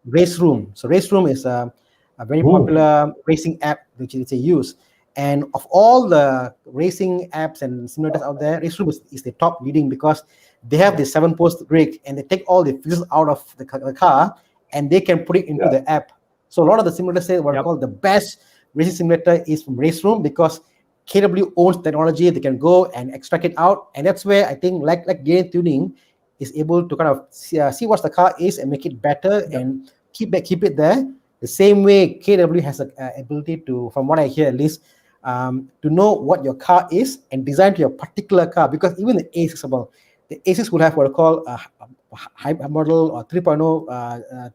Race Room, so Race Room is a very popular racing app which they use, and of all the racing apps and simulators out there, Race Room is the top leading because they have the 7-post rig and they take all the physics out of the car and they can put it into the app. So a lot of the simulators say what are called the best racing simulator is from Race Room because KW owns technology. They can go and extract it out, and that's where I think like gear tuning is able to kind of see what the car is and make it better and keep it there. The same way KW has an ability to, from what I hear at least, to know what your car is and design to your particular car. Because even the A6, the A6 will have what I call a high model or 3.0.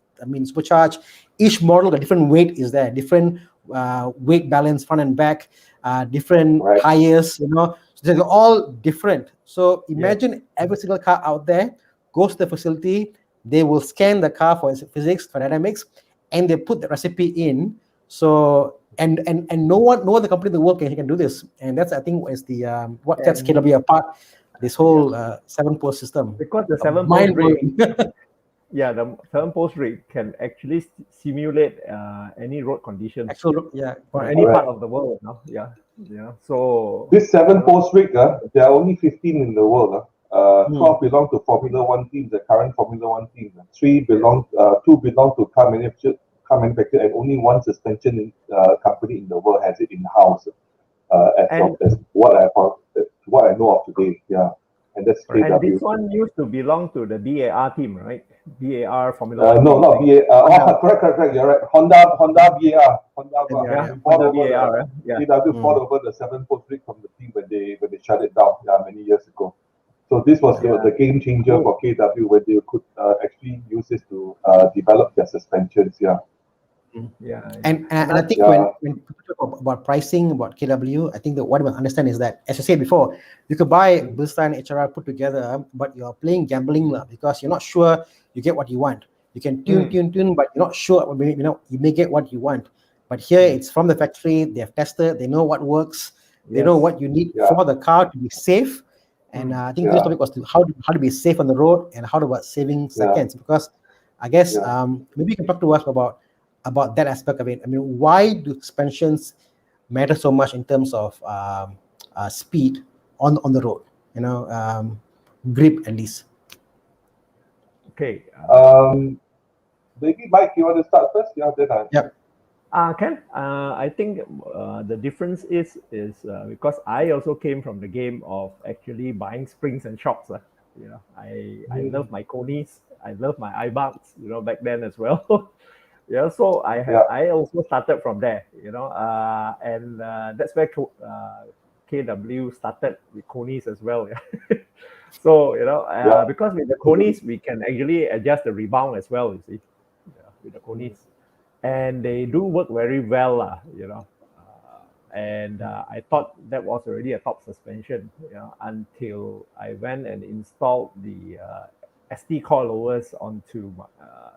Supercharged. Each model, the different weight is there, different weight balance front and back, different tires, so they're all different. So imagine every single car out there goes to the facility, they will scan the car for physics, for dynamics, and they put the recipe in. So and no other company in the world can do this, and that's I think is the what sets KW apart. This whole 7-post system, because the 7-post rig, the 7-post rig can actually simulate any road conditions. For any part of the world. So this 7-post rig, there are only 15 in the world. 12 belong to Formula One teams, the current Formula One teams. 2 belong to car manufacturer, and only one suspension company in the world has it in house. That's what I know of today. And that's KW. And this one used to belong to the BAR team, right? BAR Formula One. No, not BAR. Correct. You're right. Honda BAR. Honda BAR. KW fought over the 7-post rig from the team when they shut it down many years ago. So this was the game changer for KW, where they could actually use this to develop their suspensions. And I think when people talk about pricing, about KW, I think that what we understand is that, as I said before, you could buy Bilstein and HRR put together, but you're playing gambling because you're not sure you get what you want. You can tune, but you're not sure. You may get what you want. But here it's from the factory. They have tested. They know what works. They know what you need for the car to be safe. And I think this topic was how to be safe on the road and how about saving seconds. Because I guess maybe you can talk to us about about that aspect of it. I mean, why do suspensions matter so much in terms of speed on the road? Grip at least. Okay. Maybe Mike, you want to start first? Yeah, then I. Yep. Ken, I think the difference is because I also came from the game of actually buying springs and shocks. I love my conies, I love my iBucks, back then as well. So I also started from there, and that's where KW started with conies as well. Yeah. So because with the conies we can actually adjust the rebound as well. You see, with the conies. And they do work very well, and I thought that was already a top suspension, until I went and installed the ST coilovers onto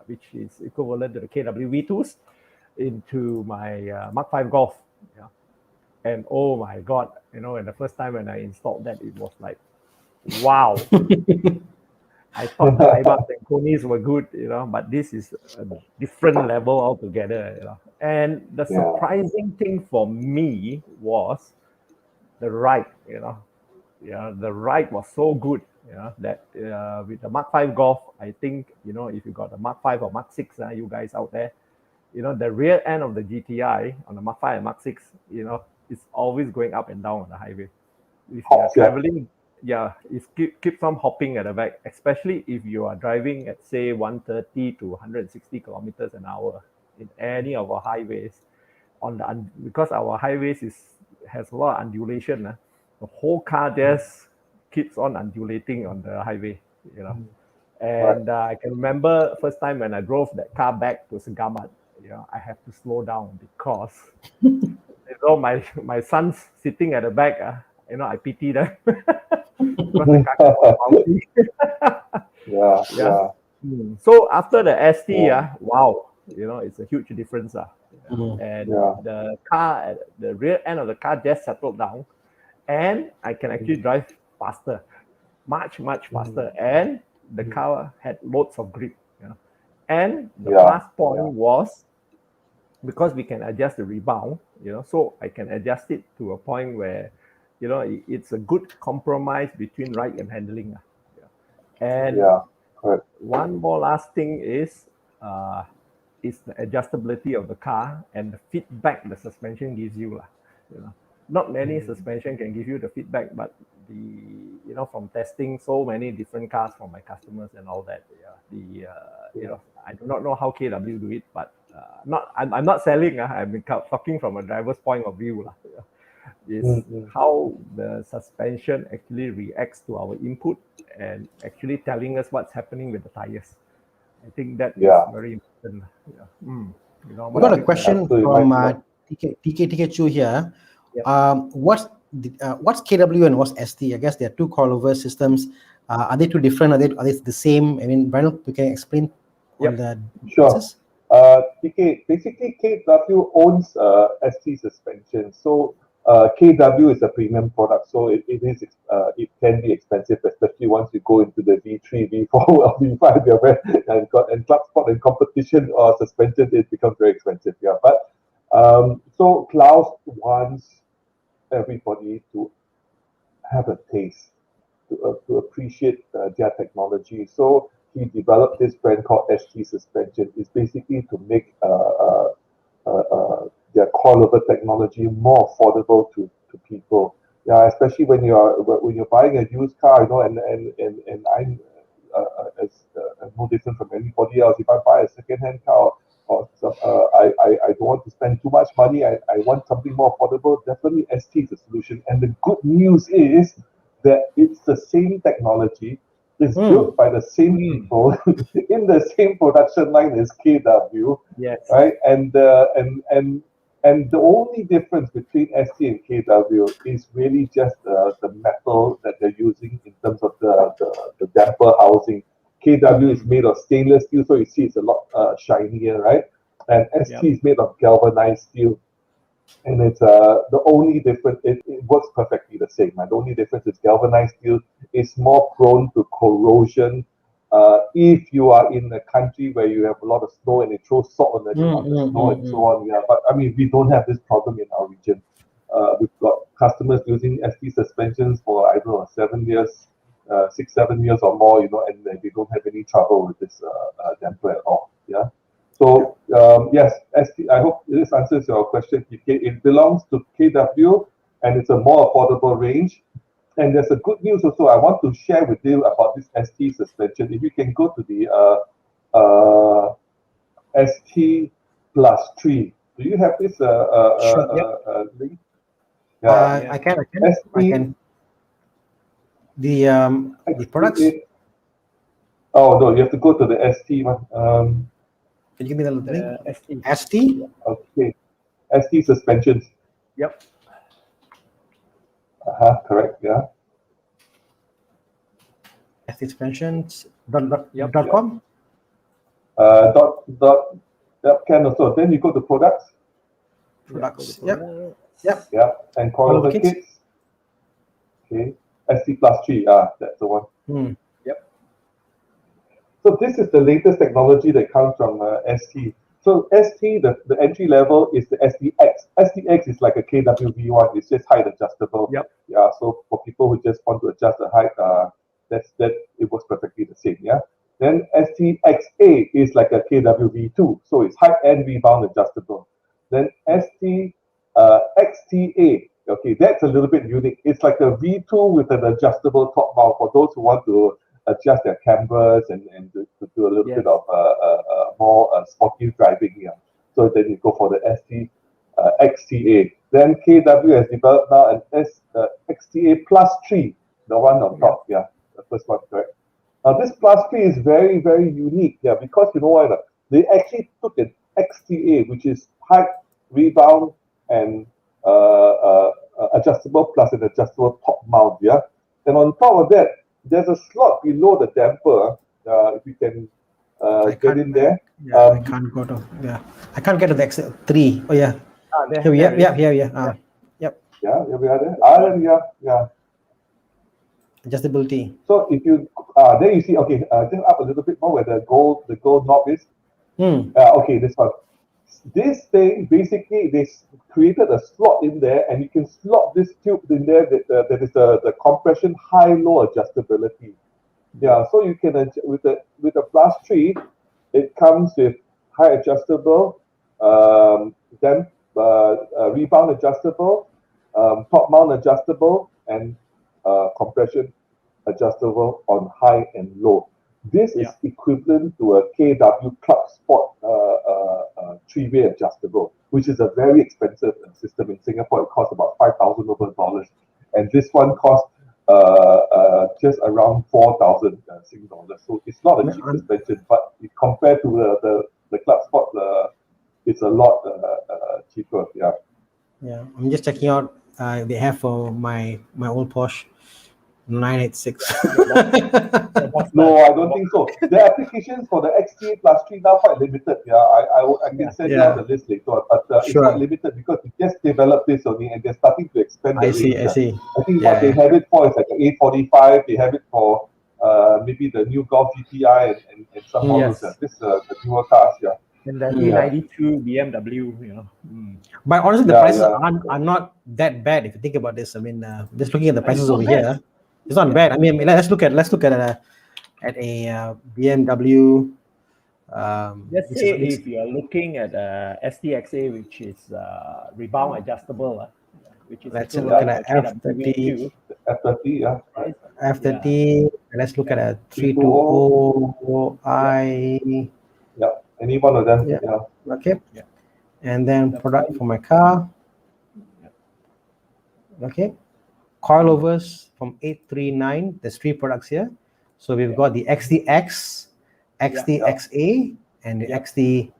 which is equivalent to the KW V2s into my Mark 5 Golf, and oh my God, and the first time when I installed that, it was like, wow. I thought the iBucks and conies were good, but this is a different level altogether, And the surprising thing for me was the ride, the ride was so good, that with the Mark 5 Golf, I think, if you got the Mark 5 or Mark 6, you guys out there, the rear end of the GTI on the Mark 5 and Mark 6, it's always going up and down on the highway. If you are traveling, it keeps on hopping at the back, especially if you are driving at, say, 130 to 160 kilometers an hour in any of our highways. Because our highways has a lot of undulation, the whole car just keeps on undulating on the highway, And I can remember first time when I drove that car back to Segamat, I have to slow down because my son's sitting at the back. I pity them. Because the car was bouncy. So after the ST, wow, it's a huge difference. And the car at the rear end of the car just settled down, and I can actually drive faster, much faster, and the car had loads of grip. And the plus point was because we can adjust the rebound, so I can adjust it to a point where it's a good compromise between ride and handling. And one more last thing is the adjustability of the car and the feedback the suspension gives you. Not many suspension can give you the feedback, but from testing so many different cars from my customers and all that, I do not know how KW do it, but I'm not selling. I'm talking from a driver's point of view. Is how the suspension actually reacts to our input and actually telling us what's happening with the tires. I think that is very important. We got a question from TK Chu here. What's KW and what's ST? I guess there are two coilover systems. Are they two different? Are they the same? I mean, Brinal, you can explain on the differences? TK, basically KW owns ST suspension. So KW is a premium product, so it can be expensive, especially once you go into the V3, V4, or V5, and club sport and competition or suspension, it becomes very expensive. But so Klaus wants everybody to have a taste, to appreciate their technology. So he developed this brand called ST Suspension. It's basically to make their coilover technology more affordable to people. Especially when you're buying a used car, and I'm no different from anybody else. If I buy a second-hand car or I don't want to spend too much money, I want something more affordable, definitely ST is the solution. And the good news is that it's the same technology. It's built by the same people in the same production line as KW, right? And the only difference between ST and KW is really just the metal that they're using in terms of the damper housing. KW is made of stainless steel, so you see it's a lot shinier, right? And ST is made of galvanized steel. And it's the only difference, it works perfectly the same. The only difference is galvanized steel is more prone to corrosion if you are in a country where you have a lot of snow and it throws salt on the snow and so on. Yeah, but I mean, we don't have this problem in our region. We've got customers using ST suspensions for, I don't know, 7 years, 6, 7 years or more, you know, and they don't have any trouble with this damper at all. Yeah. So yes, ST, I hope this answers your question. It belongs to KW, and it's a more affordable range. And there's a good news also I want to share with you about this ST suspension. If you can go to the ST plus 3. Do you have this link? Yeah, I can. The products. Oh no, you have to go to the ST one. Can you give me the link? ST. Okay, ST suspensions. Yep. Correct. Yeah. ST suspensions.com. Can also. Then you go to products. Products. Yep. And coilover kits. Okay. ST plus 3. That's the one. Yep. So this is the latest technology that comes from ST. So ST, the entry level is the STX. STX is like a KWV1. It's just height adjustable. Yep. Yeah. So for people who just want to adjust the height, it works perfectly the same. Yeah. Then STXA is like a KWV2. So it's height and rebound adjustable. Then XTA. Okay, that's a little bit unique. It's like a V2 with an adjustable top mount for those who want to adjust their cambers and to do a little bit of more sporty driving here. So then you go for the XTA. Then KW has developed now an XTA plus 3, the one on top. Yeah, the first one, correct. Now this plus 3 is very, very unique. Yeah, because you know what? They actually took an XTA, which is height, rebound, and adjustable plus an adjustable top mount. Yeah, and on top of that, there's a slot below the damper. If you can get in there. Yeah, I can't go to. Yeah, I can't get to the X3. Oh yeah. Here we are. Yep. Yeah, here we are there. Yeah. Adjustability. So if you there you see, okay, just up a little bit more where the gold knob is. Okay, this one. This thing basically they created a slot in there, and you can slot this tube in there. That is the compression high-low adjustability. Yeah, so you can with the plus 3, it comes with high adjustable, then rebound adjustable, top mount adjustable, and compression adjustable on high and low. This is equivalent to a KW Club Sport 3-way adjustable, which is a very expensive system in Singapore. It costs about $5,000, and this one costs just around 4,000 Sing dollars. So it's not a cheap suspension, but compared to the Club Sport, it's a lot cheaper. Yeah. Yeah, I'm just checking out. They have for my old Porsche 986. No, I don't think so. The applications for the XTA plus 3 now quite limited. Yeah, I can send you out the list later, but it's quite limited because we just developed this only, and they're starting to expand the range. I see. I think what they have it for is like an A45. They have it for maybe the new Golf GTI and some models. This the newer cars. Yeah. And the E92 BMW, you know. But honestly, the prices are not that bad if you think about this. I mean, just looking at the prices over here, it's not bad. I mean, let's look at a BMW. Let's say if you are looking at STXA, which is rebound adjustable, which is let's look at F30. F30, F30. Let's look at a 320i. Yeah, any one of them. Yeah. Okay. Yeah. And then product for my car. Okay. Coilovers from 839. There's 3 products here. So we've got the XTX, XTXA, and the XTA.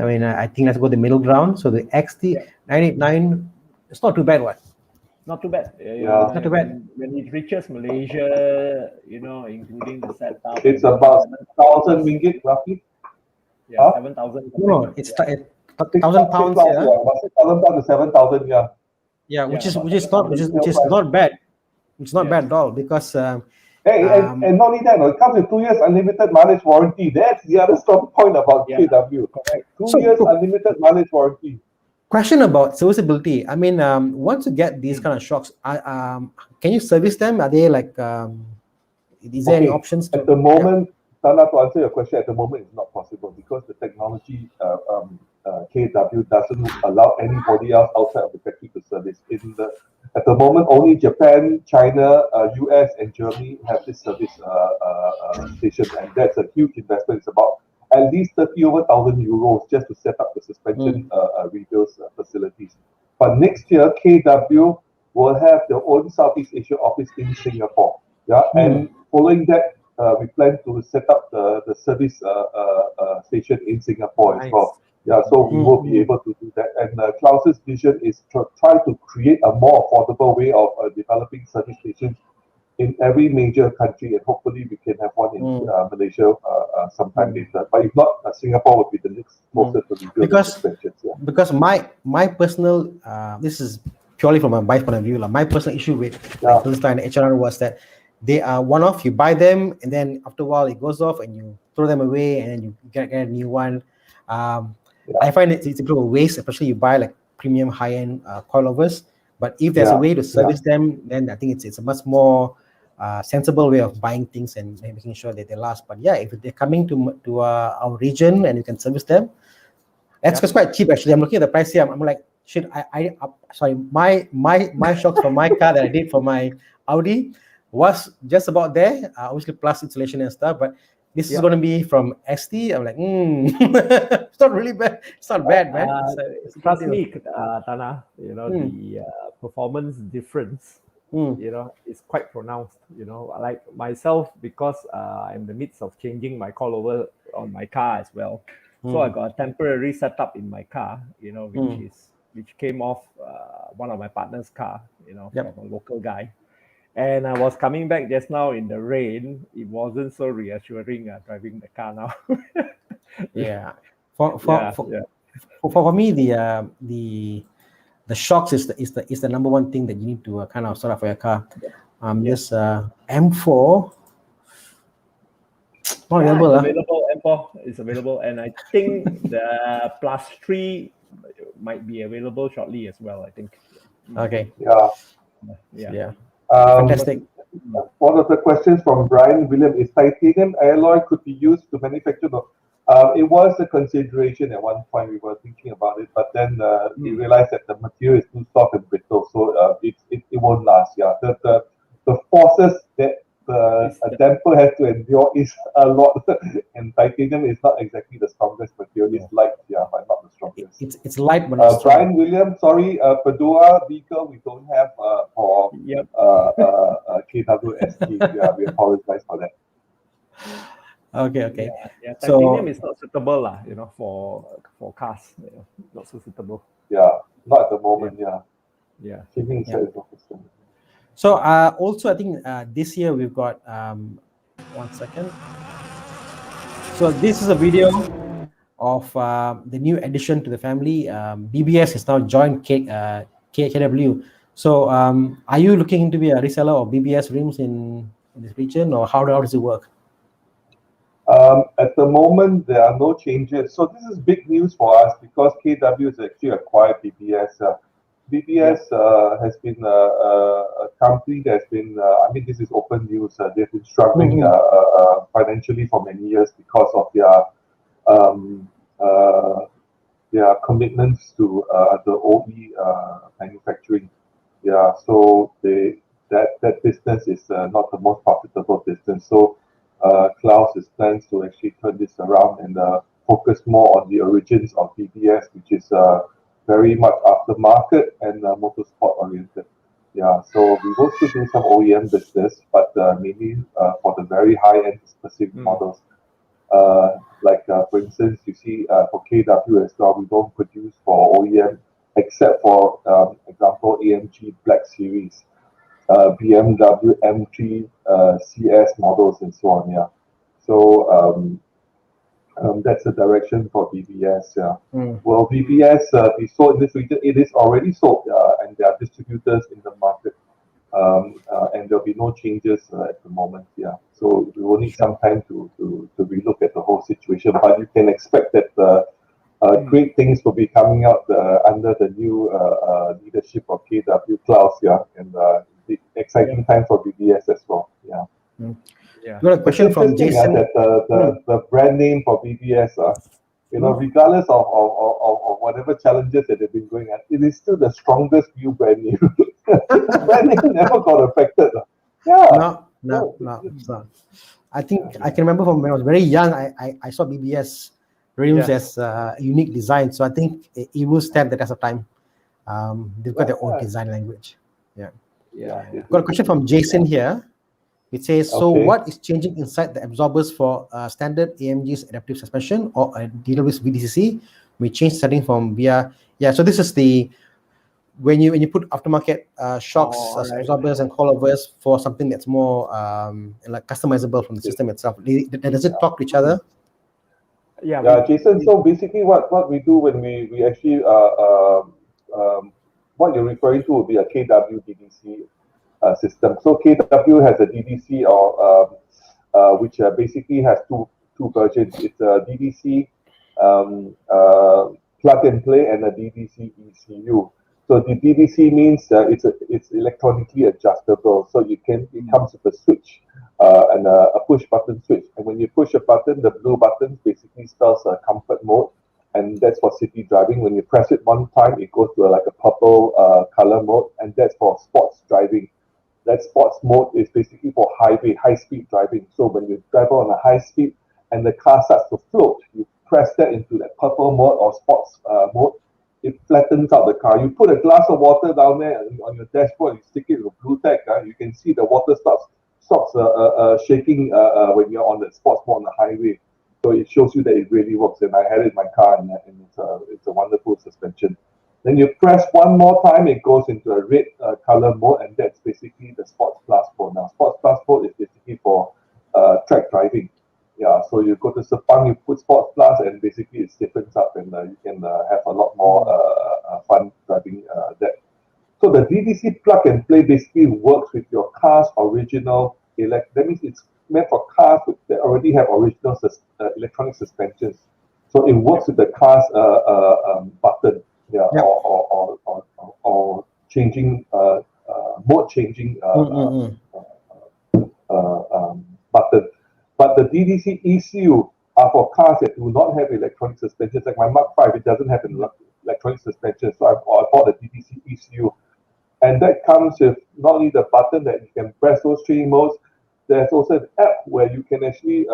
I mean, I think let's go the middle ground. So the XT989, it's not too bad, what? Not too bad. Not too bad. When it reaches Malaysia, you know, including the setup, it's about 1,000 ringgit roughly. Yeah, 7,000. No, it's 1,000 pounds. Yeah, about 6,000 pounds to 7,000. Yeah. Yeah, which is not bad. It's not bad at all because And not only that, it comes with 2 years unlimited mileage warranty. That's the other strong point about KW. Correct. 2 years unlimited mileage warranty. Question about serviceability. I mean, once you get these kind of shocks, can you service them? Are they like, is there any options? At the moment, Tana, to answer your question, at the moment it's not possible because the technology KW doesn't allow anybody else outside of the factory to service. At the moment, only Japan, China, US, and Germany have this service station, and that's a huge investment. It's about at least 30,000 euros just to set up the suspension rebuild facilities. But next year, KW will have their own Southeast Asia office in Singapore. And following that, we plan to set up the service station in Singapore as well. So we will be able to do that. And Klaus's vision is to try to create a more affordable way of developing service stations in every major country, and hopefully we can have one in Malaysia sometime later. But if not, Singapore would be the next closest to rebuild suspensions. Because my personal, this is purely from a buyer's point of view, my personal issue with Philistine and HRR was that they are one-off. You buy them, and then after a while it goes off, and you throw them away, and then you get a new one. I find it's a bit of a waste, especially you buy like premium high-end coilovers. But if there's a way to service them, then I think it's a much more sensible way of buying things and making sure that they last. But if they're coming to our region and you can service them, that's quite cheap actually. I'm looking at the price here. I'm like, shit. Sorry, my shocks for my car that I did for my Audi was just about there. Obviously plus installation and stuff, but this is going to be from ST. I'm like, it's not really bad. It's not bad, man. Trust me, Tana, the performance difference, is quite pronounced. Like myself, because I'm in the midst of changing my coilover on my car as well. So I got a temporary setup in my car, which came off one of my partner's car, from a local guy. And I was coming back just now in the rain. It wasn't so reassuring driving the car now. For me, the shocks is the number one thing that you need to kind of sort out for your car. This M4 not available. It's available. M4 is available, and I think the Plus 3 might be available shortly as well. I think. Okay. Yeah. Fantastic. One of the questions from Brian William is titanium alloy could be used to manufacture the. It was a consideration at one point. We were thinking about it, but then we realized that the material is too soft and brittle, so it won't last. The forces that a damper has to endure is a lot, and titanium is not exactly the strongest material. It's light, but not the strongest. It's light, but not strong. Brian William, sorry, Padua vehicle we don't have for KWST. We apologize for that. Okay. Titanium is not suitable, for cars. Not so suitable. Not at the moment. So also I think this year we've got 1 second. So this is a video of the new addition to the family. BBS has now joined KW. So are you looking to be a reseller of BBS rims in this region, or how does it work? At the moment, there are no changes. So this is big news for us because KW has actually acquired BBS. BBS has been a company that's been, this is open news. They've been struggling financially for many years because of their commitments to the OE manufacturing. So that business is not the most profitable business. So Klaus's plans to actually turn this around and focus more on the origins of BBS, which is very much aftermarket and motorsport oriented. So we will still do some OEM business, but mainly for the very high-end specific models. For instance, you see for KW as well, we don't produce for OEM except for example AMG Black Series, BMW M3 CS models and so on. So that's the direction for BBS. Well, BBS be sold in this region. It is already sold, and there are distributors in the market. and there'll be no changes at the moment. Yeah, so we will need some time to relook at the whole situation. But you can expect that great things will be coming out under the new leadership of KW Klaus. Yeah, and the exciting time for BBS as well. Yeah. Yeah. Got a question from Jason. That the brand name for BBS, regardless of whatever challenges that they've been going at, it is still the strongest new brand name. Brand name never got affected. Yeah. No. I think I can remember from when I was very young, I saw BBS rims as a unique design. So I think it will stand the test of time. They've got their own design language. Yeah. Got a question from Jason here. It says, so what is changing inside the absorbers for standard AMG's adaptive suspension or a DW's VDCC? We change setting from via, so this is the, when you put aftermarket shocks, absorbers and coilovers for something that's more like customizable from the system itself. Does it talk to each other? Yeah, Jason, so basically what we do when we actually, what you're referring to will be a KW DDC system. So KW has a DDC which basically has two versions. It's a DDC plug and play and a DDC ECU. So the DDC means it's electronically adjustable. So it comes with a switch and a push button switch. And when you push a button, the blue button basically spells comfort mode, and that's for city driving. When you press it one time, it goes to like a purple color mode, and that's for sports driving. That sports mode is basically for highway, high-speed driving. So when you drive on a high speed and the car starts to float, you press that into that purple mode or sports mode. It flattens out the car. You put a glass of water down there on your dashboard, you stick it with blue tag, you can see the water stops shaking when you're on the sports mode on the highway. So it shows you that it really works. And I had it in my car, and it's a wonderful suspension. Then you press one more time, it goes into a red color mode, and that's basically the Sports Plus mode. Now, Sports Plus mode is basically for track driving. Yeah, so you go to Sepang, you put Sports Plus, and basically it stiffens up, and you can have a lot more fun driving that. So the DDC plug and play basically works with your car's original that means it's meant for cars that already have original electronic suspensions. So it works with the car's button. Or changing mode changing button. But the DDC ECU are for cars that do not have electronic suspensions. Like my Mark 5, it doesn't have an electronic suspension, so I bought a DDC ECU, and that comes with not only the button that you can press those three modes. There's also an app where you can actually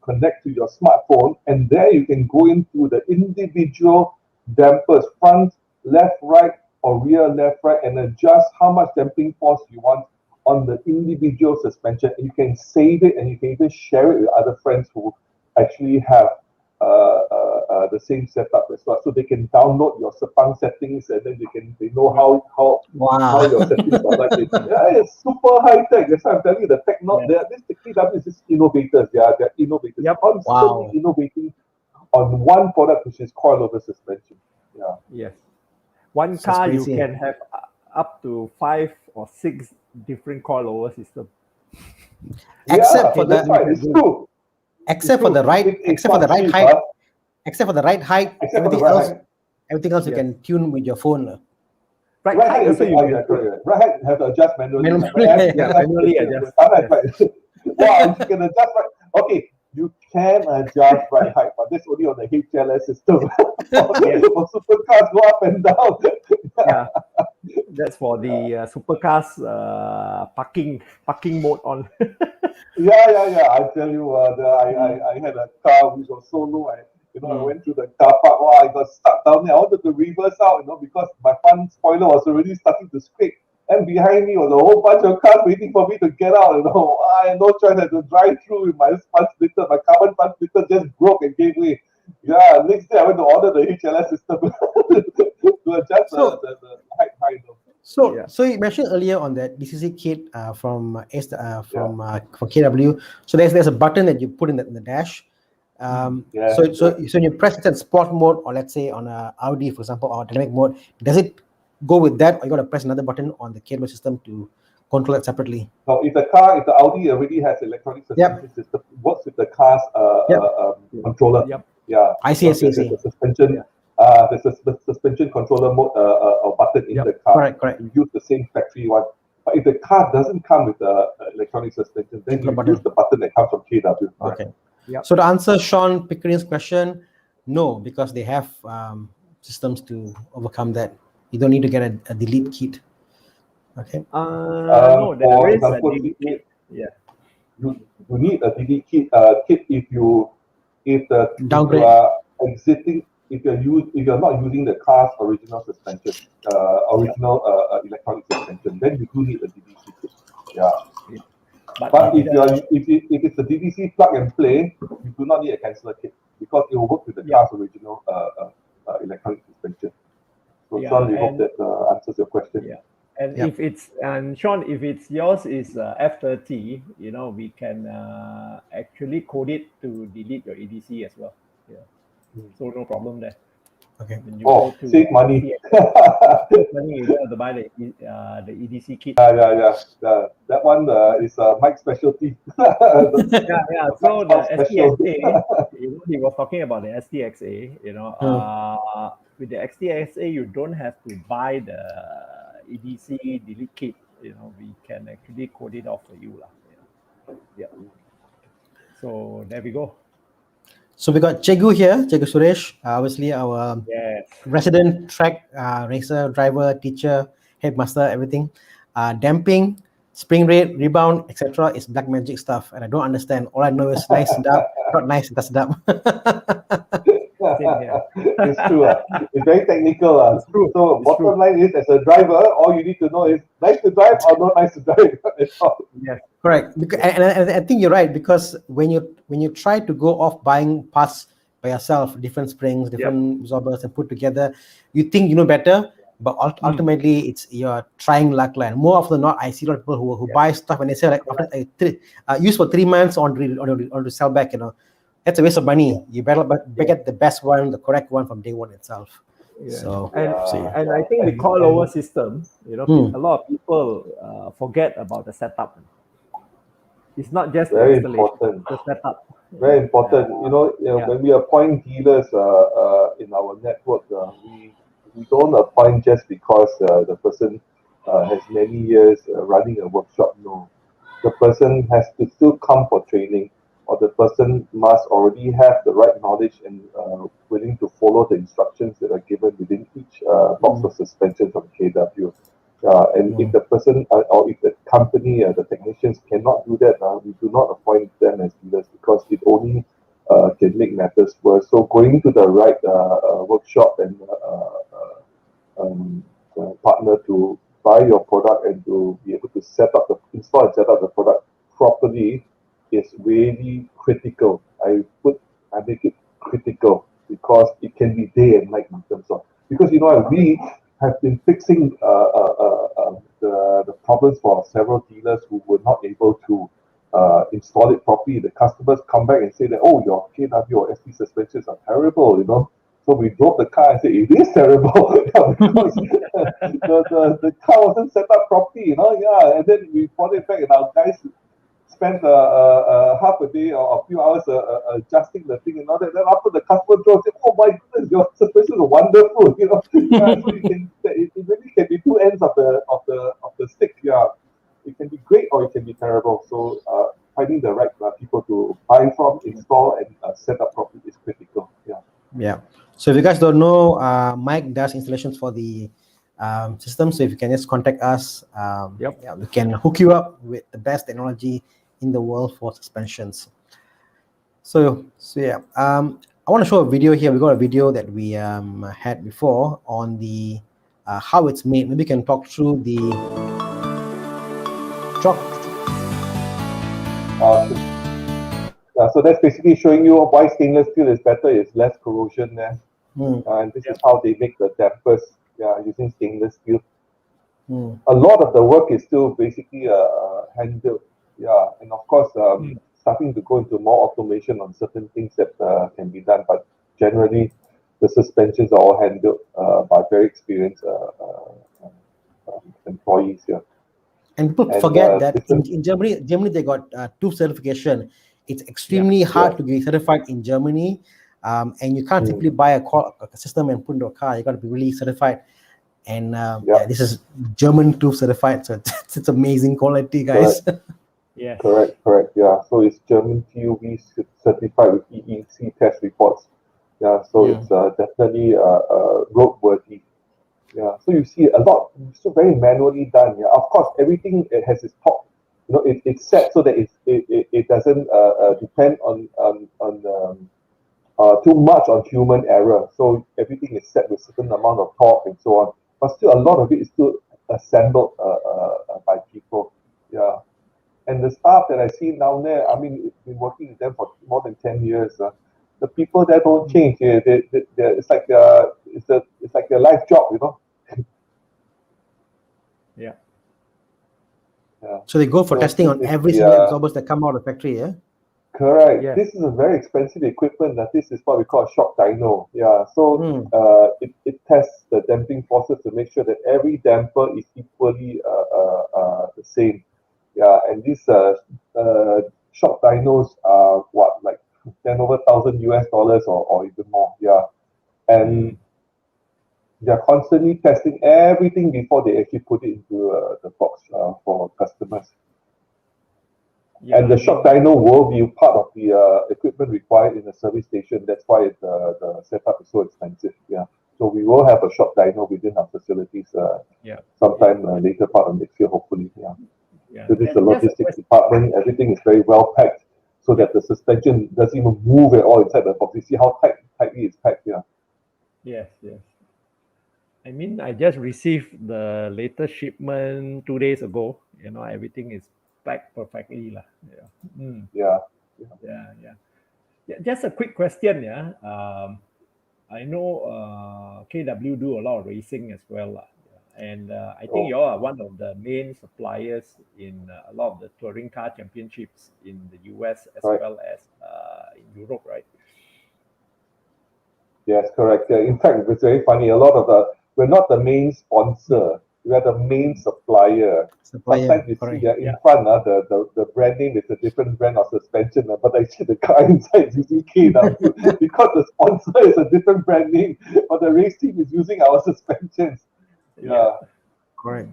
connect to your smartphone, and there you can go into the individual dampers, front, left, right, or rear, left, right, and adjust how much damping force you want on the individual suspension. And you can save it, and you can even share it with other friends who actually have the same setup as well. So they can download your Sepang settings, and then they know how your settings are like. It's super high tech. That's why I'm telling you, the technology. This KW is just innovators. They're innovators. Constantly innovating on one product, which is coilover suspension. Yeah. Yes. One car you can have up to 5 or 6 different coilover systems. Except for the right height, everything else you can tune with your phone. Right height also you can. Right height have to adjust manually. Manually adjust. Wow, you can adjust right. Okay, you can adjust right height, but that's only on the HLS system. For supercars, go up and down. That's for the supercars parking mode on. I tell you, I had a car which was so low. I went to the car park. Wow, I got stuck down there. I wanted to reverse out, because my front spoiler was already starting to scrape. And behind me was a whole bunch of cars waiting for me to get out. I had no choice. I had to drive through with my front splitter. My carbon front splitter just broke and gave way. Yeah, next day I went to order the HLS system to adjust the height. So you mentioned earlier on that DCC kit from KW. So there's a button that you put in the dash. So when you press it in sport mode, or let's say on a Audi, for example, or dynamic mode, does it go with that, or you got to press another button on the coilover system to control it separately? So if the Audi already has electronic suspension system, it works with the car's controller. Yep. Yeah. I see. There's a suspension. There's a suspension controller mode button in the car. Correct. You use the same factory one. But if the car doesn't come with the electronic suspension, then you use the button that comes from KW. Okay. Yep. So to answer Sean Pickering's question, no, because they have systems to overcome that. You don't need to get a delete kit. Okay. No, there is a delete kit. Yeah. You need a delete kit if you downgrade. If you're not using the car's original suspension, electronic suspension, then you do need a DDC kit. Yeah. But if it's a DDC plug and play, you do not need a canceller kit because it will work with the car's original electronic suspension. So Sean, we hope that answers your question. Yeah. And if it's Sean, if it's yours is F30, we can actually code it to delete your EDC as well. Yeah. So no problem there. Okay. Save money. Save money. You don't have to buy the EDC kit. Yeah. That one is Mike's specialty. So the STXA, he was talking about the STXA. With the STXA, you don't have to buy the EDC delete kit. We can actually code it off for you. Yeah. So there we go. So we got Chegu here, Chegu Suresh, obviously our resident track racer, driver, teacher, headmaster, everything. Damping, spring rate, rebound, etc. is black magic stuff, and I don't understand. All I know is nice, sedap, not nice, that's sedap. It's true. It's very technical. It's true. So bottom line is, as a driver, all you need to know is nice to drive or not nice to drive. Yes. Correct. And I think you're right, because when you try to go off buying parts by yourself, different springs, different absorbers, and put together, you think you know better, but ultimately you're trying luck. And more often than not, I see a lot of people who buy stuff and they say after use for 3 months on to sell back. That's a waste of money. You better get the best one, the correct one from day one itself. Yeah. So and I think the coilover system, a lot of people forget about the setup. It's not just very the installation, important. the setup. Very important. When we appoint dealers in our network, we don't appoint just because the person has many years running a workshop. No, the person has to still come for training, or the person must already have the right knowledge and willing to follow the instructions that are given within each box of suspension from KW. And if the person or if the company, the technicians cannot do that, we do not appoint them as dealers because it only can make matters worse. So going to the right workshop and partner to buy your product and to be able to install and set up the product properly is really critical. I make it critical because it can be day and night in terms of, because we have been fixing the problems for several dealers who were not able to install it properly. The customers come back and say that, your KW or ST suspensions are terrible, So we drove the car and said, it is terrible because the car wasn't set up properly, and then we brought it back and our guys spent half a day or a few hours adjusting the thing and all that. Then after the customer drove, said, "Oh my goodness, your suspensions are wonderful." So it really can be two ends of the stick. Yeah, it can be great or it can be terrible. So finding the right people to buy from, install, and set up properly is critical. Yeah. Yeah. So if you guys don't know, Mike does installations for the system. So if you can just contact us, we can hook you up with the best technology in the world for suspensions. So yeah, I want to show a video here. We got a video that we had before on the how it's made. Maybe we can talk through the so that's basically showing you why stainless steel is better. It's less corrosion there, and this is how they make the dampers. Using stainless steel. A lot of the work is still basically hand-built. And of course, starting to go into more automation on certain things that can be done. But generally, the suspensions are all hand-built by very experienced employees. Yeah. And people forget that in Germany they got TÜV certification. It's extremely hard to be certified in Germany, and you can't simply buy a system and put into a car. You got to be really certified. And this is German TÜV certified, so it's amazing quality, guys. Yes. Correct. Yeah. So it's German TÜV certified with EEC test reports. Yeah. So it's definitely roadworthy. Yeah. So you see a lot, so very manually done. Yeah. Of course, everything it has its top. You know, it's set so that it doesn't depend on too much on human error. So everything is set with certain amount of torque and so on. But still, a lot of it is still assembled by people. Yeah. And the staff that I see down there, I mean, I've been working with them for more than 10 years. The people there don't change. It's like it's like their life job, you know. Yeah. So they go for testing on every single absorbers that come out of the factory, yeah? Correct. Yes. This is a very expensive equipment. This is what we call a shock dyno. Yeah. So it tests the damping forces to make sure that every damper is equally the same. Yeah. And these shock dynos are like over $1,000 or even more. Yeah. And they're constantly testing everything before they actually put it into the box for customers. Yeah, and the shock dyno will be part of the equipment required in the service station. That's why the setup is so expensive. Yeah. So we will have a shock dyno within our facilities sometime later part of next year, hopefully. Yeah. So this is the logistics department. Everything is very well packed so that the suspension doesn't even move at all inside the box. You see how tightly it's packed. Yeah. Yes. I mean, I just received the latest shipment 2 days ago. You know, everything is packed perfectly. Yeah. Just a quick question. I know KW do a lot of racing as well. And I think you all are one of the main suppliers in a lot of the touring car championships in the US as well as in Europe, right? Yes, correct. In fact, it's very funny. We're not the main sponsor. We are the main supplier. Sometimes you see in front, the brand name is a different brand of suspension, but actually the car inside is using KW because the sponsor is a different brand name, but the race team is using our suspensions. Yeah. Correct.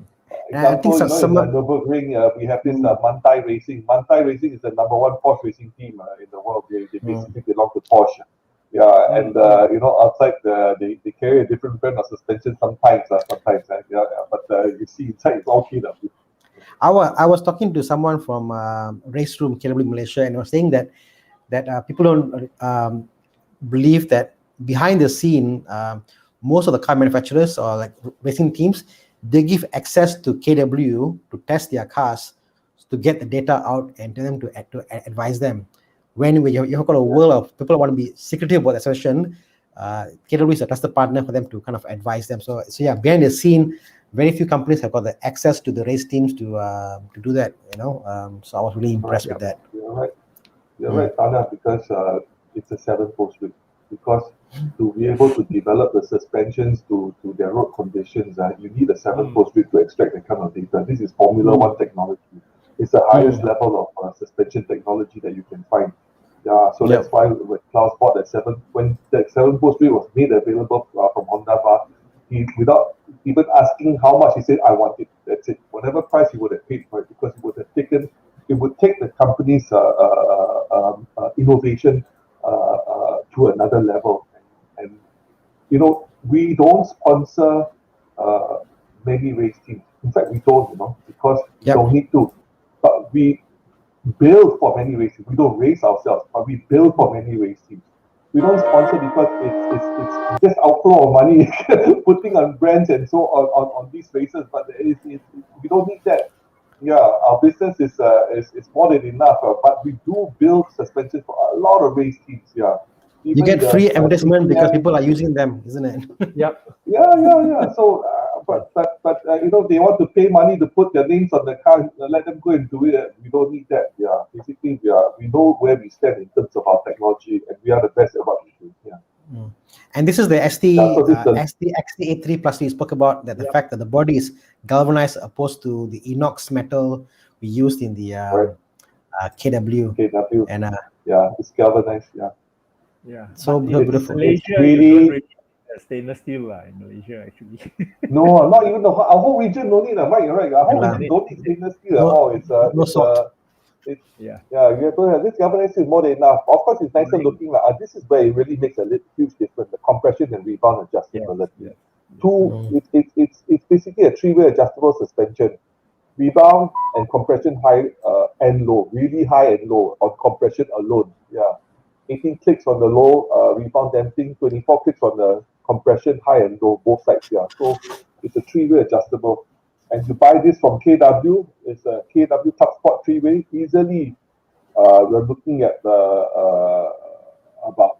Example, in the Nürburgring, we have this Manthey Racing. Manthey Racing is the #1 Porsche racing team in the world. They basically belong to Porsche. Yeah, and outside they carry a different brand of suspension sometimes. But you see inside it's all KW. I was talking to someone from Race Room KW Malaysia, and I was saying that people don't believe that behind the scene, most of the car manufacturers or like racing teams, they give access to KW to test their cars, to get the data out and tell them to advise them. When you've got a world of people want to be secretive about the session, KW is a trusted partner for them to kind of advise them. So yeah, behind the scene, very few companies have got the access to the race teams to do that. So I was really impressed with that. You're right, Tana, because it's a 7-post rig. Because to be able to develop the suspensions to their road conditions, you need a 7-post rig to extract that kind of data. This is Formula 1 technology. It's the highest level of suspension technology that you can find. Yeah, so that's why when Klaus bought when that 7-post rig was made available from Honda Bar, he, without even asking how much, he said, "I want it." That's it. Whatever price he would have paid for it, because it would take the company's innovation to another level. And we don't sponsor many race teams. In fact, we don't, because we don't need to. But we build for many race teams. We don't race ourselves, but we build for many race teams. We don't sponsor because it's just outflow of money putting on brands and so on these races. But we don't need that. Yeah, our business is more than enough. But we do build suspensions for a lot of race teams. Yeah. You get free advertisement because people are using them, isn't it? Yep. Yeah. So, but they want to pay money to put their names on the car. Let them go and do it. We don't need that. Yeah. Basically, we know where we stand in terms of our technology, and we are the best at what we do. Yeah. And this is the so this XT83 Plus we spoke about, that the fact that the body is galvanized opposed to the inox metal we used in the KW. And it's galvanized. So beautiful. Malaysia, really, you don't really stainless steel in Malaysia, actually. No, not even our whole region don't need Mike, you're right. Our whole region don't need stainless steel at all. You have to have this galvanized is more than enough. Of course, it's nicer looking. This is where it really makes a huge difference: the compression and rebound adjustability. It's basically a three-way adjustable suspension: rebound and compression, high and low, really high and low on compression alone. 18 clicks on the low rebound damping, 24 clicks on the compression, high and low, both sides. So it's a three-way adjustable. And to buy this from KW, it's a KW Club Sport three-way. Easily, we're looking at about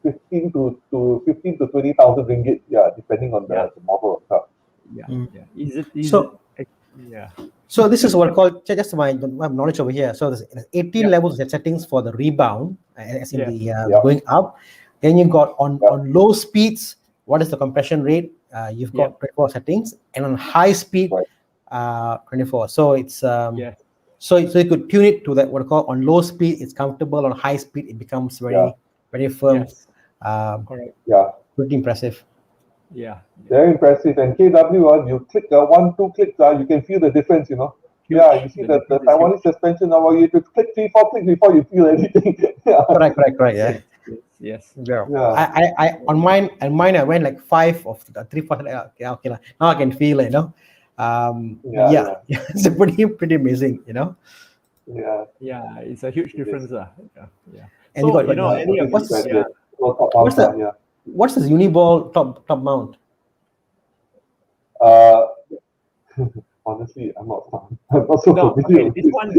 15 to 20,000 ringgit. Depending on the model of car. So this is what I call, just my knowledge over here. So there's 18 levels of settings for the rebound, as in the going up. Then you got on low speeds, what is the compression rate? You've got 24 settings, and on high speed, 24. So it's so you could tune it to that, what I call on low speed it's comfortable, on high speed it becomes very firm. Correct. Pretty impressive. Very impressive. And KW, you click 1-2 clicks, you can feel the difference, you see the Taiwanese suspension, you have to click 3-4 clicks before you feel anything. Correct. Yes. I on mine I went like 5 of the 3-4. Okay, now I can feel it, it's pretty amazing, It's a huge difference. And so, what's this Uniball top mount? Honestly, I'm not so familiar. This one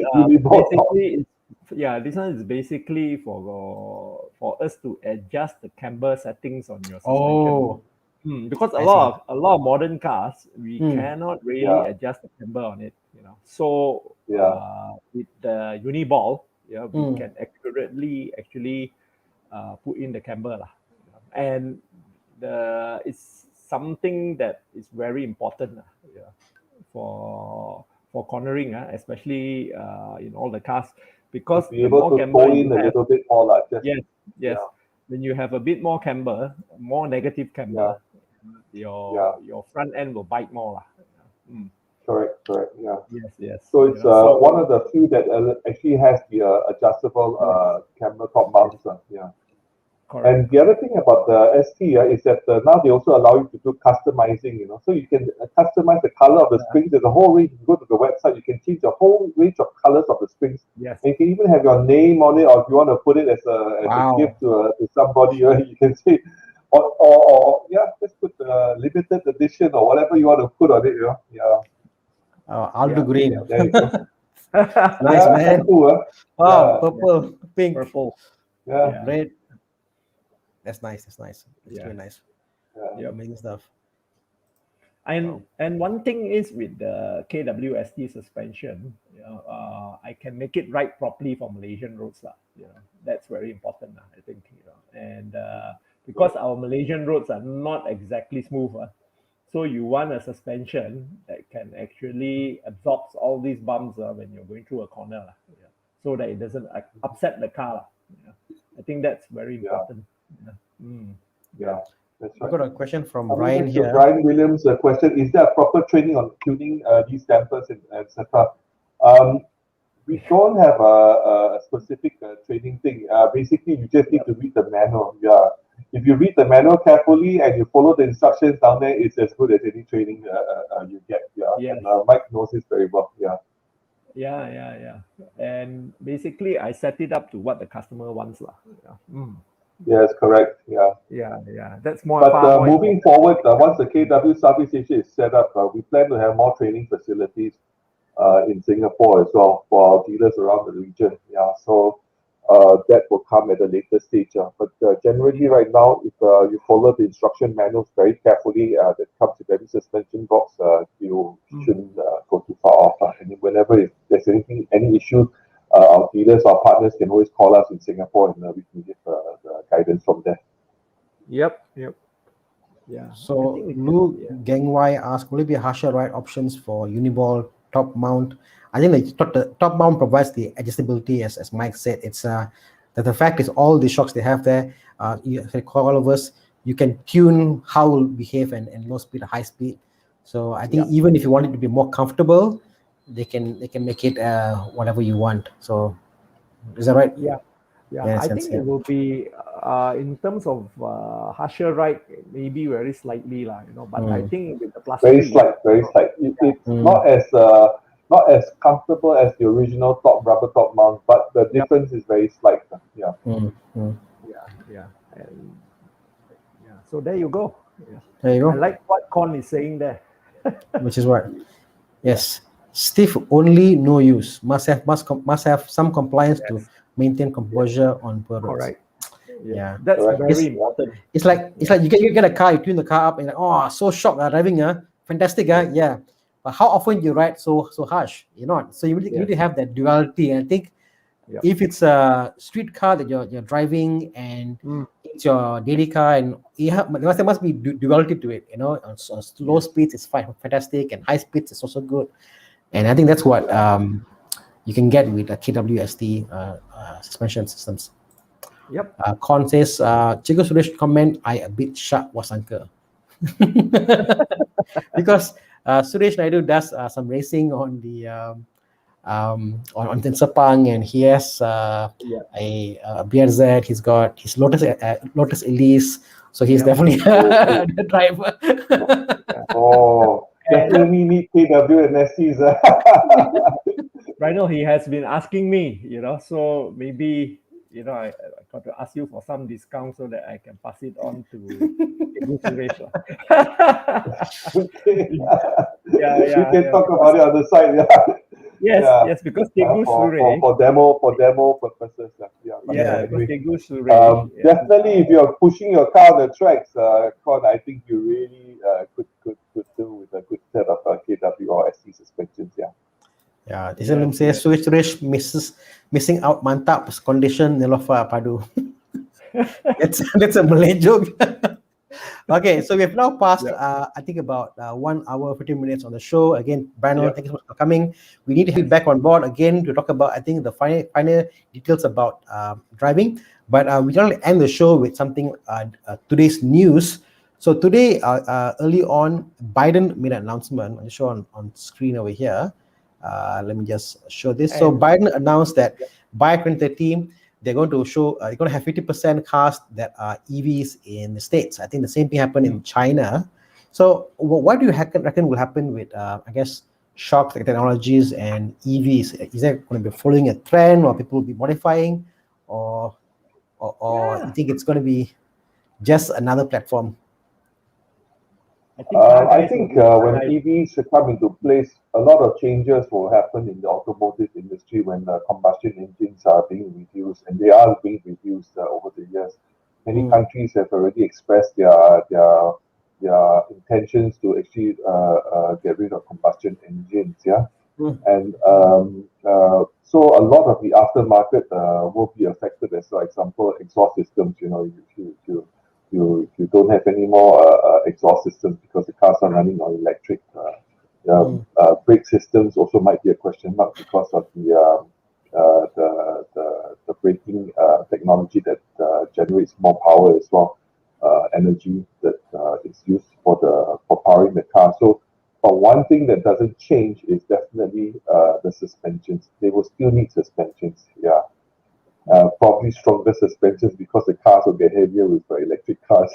basically this one is basically for us to adjust the camber settings on your suspension. Because a lot of modern cars we cannot really adjust the camber on it, So with the Uniball, we can accurately actually put in the camber and it's something that is very important for cornering, especially in all the cars, because be able to pull in a little bit more when you have a bit more camber, more negative camber, your front end will bite more. Correct. Yes. So it's one of the few that actually has the adjustable camera top mounts. Correct. And the other thing about the ST is that now they also allow you to do customizing, so you can customize the color of the springs. There's a whole range. You go to the website, you can change a whole range of colors of the springs. Yes. And you can even have your name on it, or if you want to put it as a gift to somebody, you can say, or just put limited edition or whatever you want to put on it, I'll do green. There you go. Nice, man. Cool, purple, pink, purple. red. That's nice. It's really nice. Amazing stuff. And one thing is with the KWST suspension, I can make it ride properly for Malaysian roads, That's very important, I think, And because our Malaysian roads are not exactly smooth, so you want a suspension that can actually absorb all these bumps when you're going through a corner, so that it doesn't upset the car. I think that's very important. That's right. I've got a question from Brian here. Brian Williams, question: is there a proper training on tuning these dampers, etc.? We don't have a specific training thing. Basically, you just need to read the manual. If you read the manual carefully and you follow the instructions down there, it's as good as any training you get. And Mike knows this very well. And basically, I set it up to what the customer wants, Yes, correct. That's more. But moving forward, once the KW service station is set up, we plan to have more training facilities in Singapore as well for our dealers around the region. So that will come at a later stage. But generally, right now, if you follow the instruction manuals very carefully, that comes with every suspension box, you shouldn't go too far off. And whenever if there's any issue, our dealers, our partners can always call us in Singapore, and we can give the guidance from there. Yep. Yeah. So Lu Gengwai asked, will it be harsher ride options for Uniball top mount? I think the top mount provides the adjustability, as Mike said. It's that the fact is all the shocks they have there, you coilovers, you can tune how it will behave and low speed, high speed. So I think even if you want it to be more comfortable, they can make it whatever you want. So is that right? Yeah. I think it will be in terms of harsher ride, maybe very slightly lah, but I think with the plastic, very slight. It's not as comfortable as the original rubber top mount, but the difference is very slight. Yeah. And so there you go. There you go. I like what Con is saying there. Which is what? Yes. Stiff only, no use. Must have some compliance to maintain composure on poor roads. Correct. Yeah, that's very important. It's like you get a car, you tune the car up, and so shocked driving, fantastic, yeah. But how often you ride so harsh? You're not. So you need to have that duality. And I think if it's a street car that you're driving and it's your daily car, and there must be duality to it. On slow speeds it's fine, fantastic, and high speeds is also good. And I think that's what you can get with KWST suspension systems. Yep. Con says, Chico Suresh comment, I a bit sharp was uncle. Because Suresh Naidu does some racing on the on Sepang, and he has a BRZ. He's got his Lotus Elise, so he's definitely the driver. Definitely need KW and SCs. Brinal, he has been asking me, so maybe I got to ask you for some discount so that I can pass it on to Suresh. We can talk about it on the side. Yes, because Tegu Suresh for demo purposes. Because Tegu Suresh. Definitely, if you're pushing your car on the tracks, Con, I think you really could do with a good set of KW or SC suspensions. Yeah, this one says Suresh missing out mantap's condition Nelofa Padu. That's a Malay joke. Okay, so we have now passed I think about 1 hour 15 minutes on the show. Again, Brinal, thank you so much for coming. We need to be back on board again to talk about, I think, the final details about driving. But we can end the show with something today's news. So today, early on, Biden made an announcement. I'll show on screen over here. Let me just show this. So Biden announced that by 2030, they're going to have 50% cars that are EVs in the States. I think the same thing happened in China. So what do you reckon will happen with, I guess, shocks technologies and EVs? Is that going to be following a trend, or people will be modifying, or you think it's going to be just another platform? I think when EVs come into place, a lot of changes will happen in the automotive industry when combustion engines are being reduced, and they are being reduced over the years. Many countries have already expressed their intentions to actually get rid of combustion engines. And so a lot of the aftermarket will be affected. As for example, exhaust systems. You don't have any more exhaust systems because the cars are running on electric. Brake systems also might be a question mark because of the braking technology that generates more power as well, energy that is used for powering the car. So, but one thing that doesn't change is definitely the suspensions. They will still need suspensions. Probably stronger suspensions because the cars will get heavier with electric cars.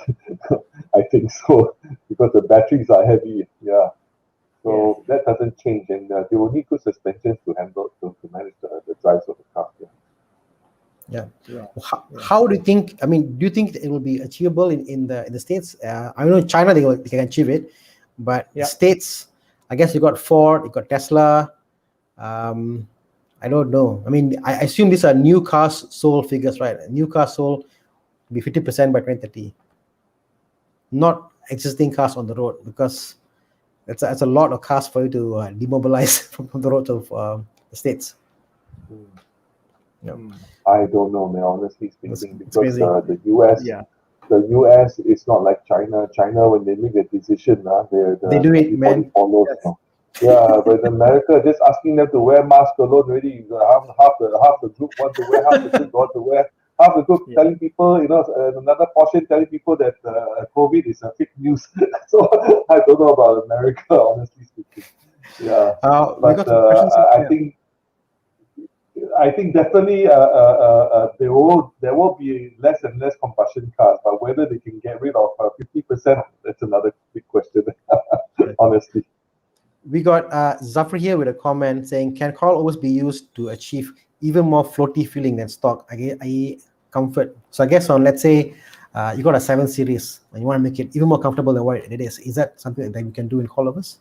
I think so, because the batteries are heavy. So that doesn't change, and they will need good suspensions to manage the drives of the car. How do you think? I mean, do you think it will be achievable in the States? I know in China they can achieve it, but the States, I guess you got Ford, you got Tesla. I don't know. I mean, I assume these are new cars sold figures, right? New cars sold will be 50% by 2030. Not existing cars on the road, because that's a lot of cars for you to demobilize from the roads of the States. I don't know, man, honestly speaking, because the US the US is not like China. China, when they make a decision, they do it, everybody man. follows. Yes. Yeah, but in America, just asking them to wear masks alone already, half the group want to wear, half the group don't want to wear. Half the group telling people, another portion telling people that COVID is a fake news. So I don't know about America, honestly speaking. Yeah, We got but some questions. I think definitely there will be less and less combustion cars, but whether they can get rid of 50%, that's another big question. Honestly. We got Zafar here with a comment saying, can coilovers be used to achieve even more floaty feeling than stock, i.e. comfort? So I guess on, let's say, you got a 7 Series and you want to make it even more comfortable than what it is. Is that something that we can do in coilovers?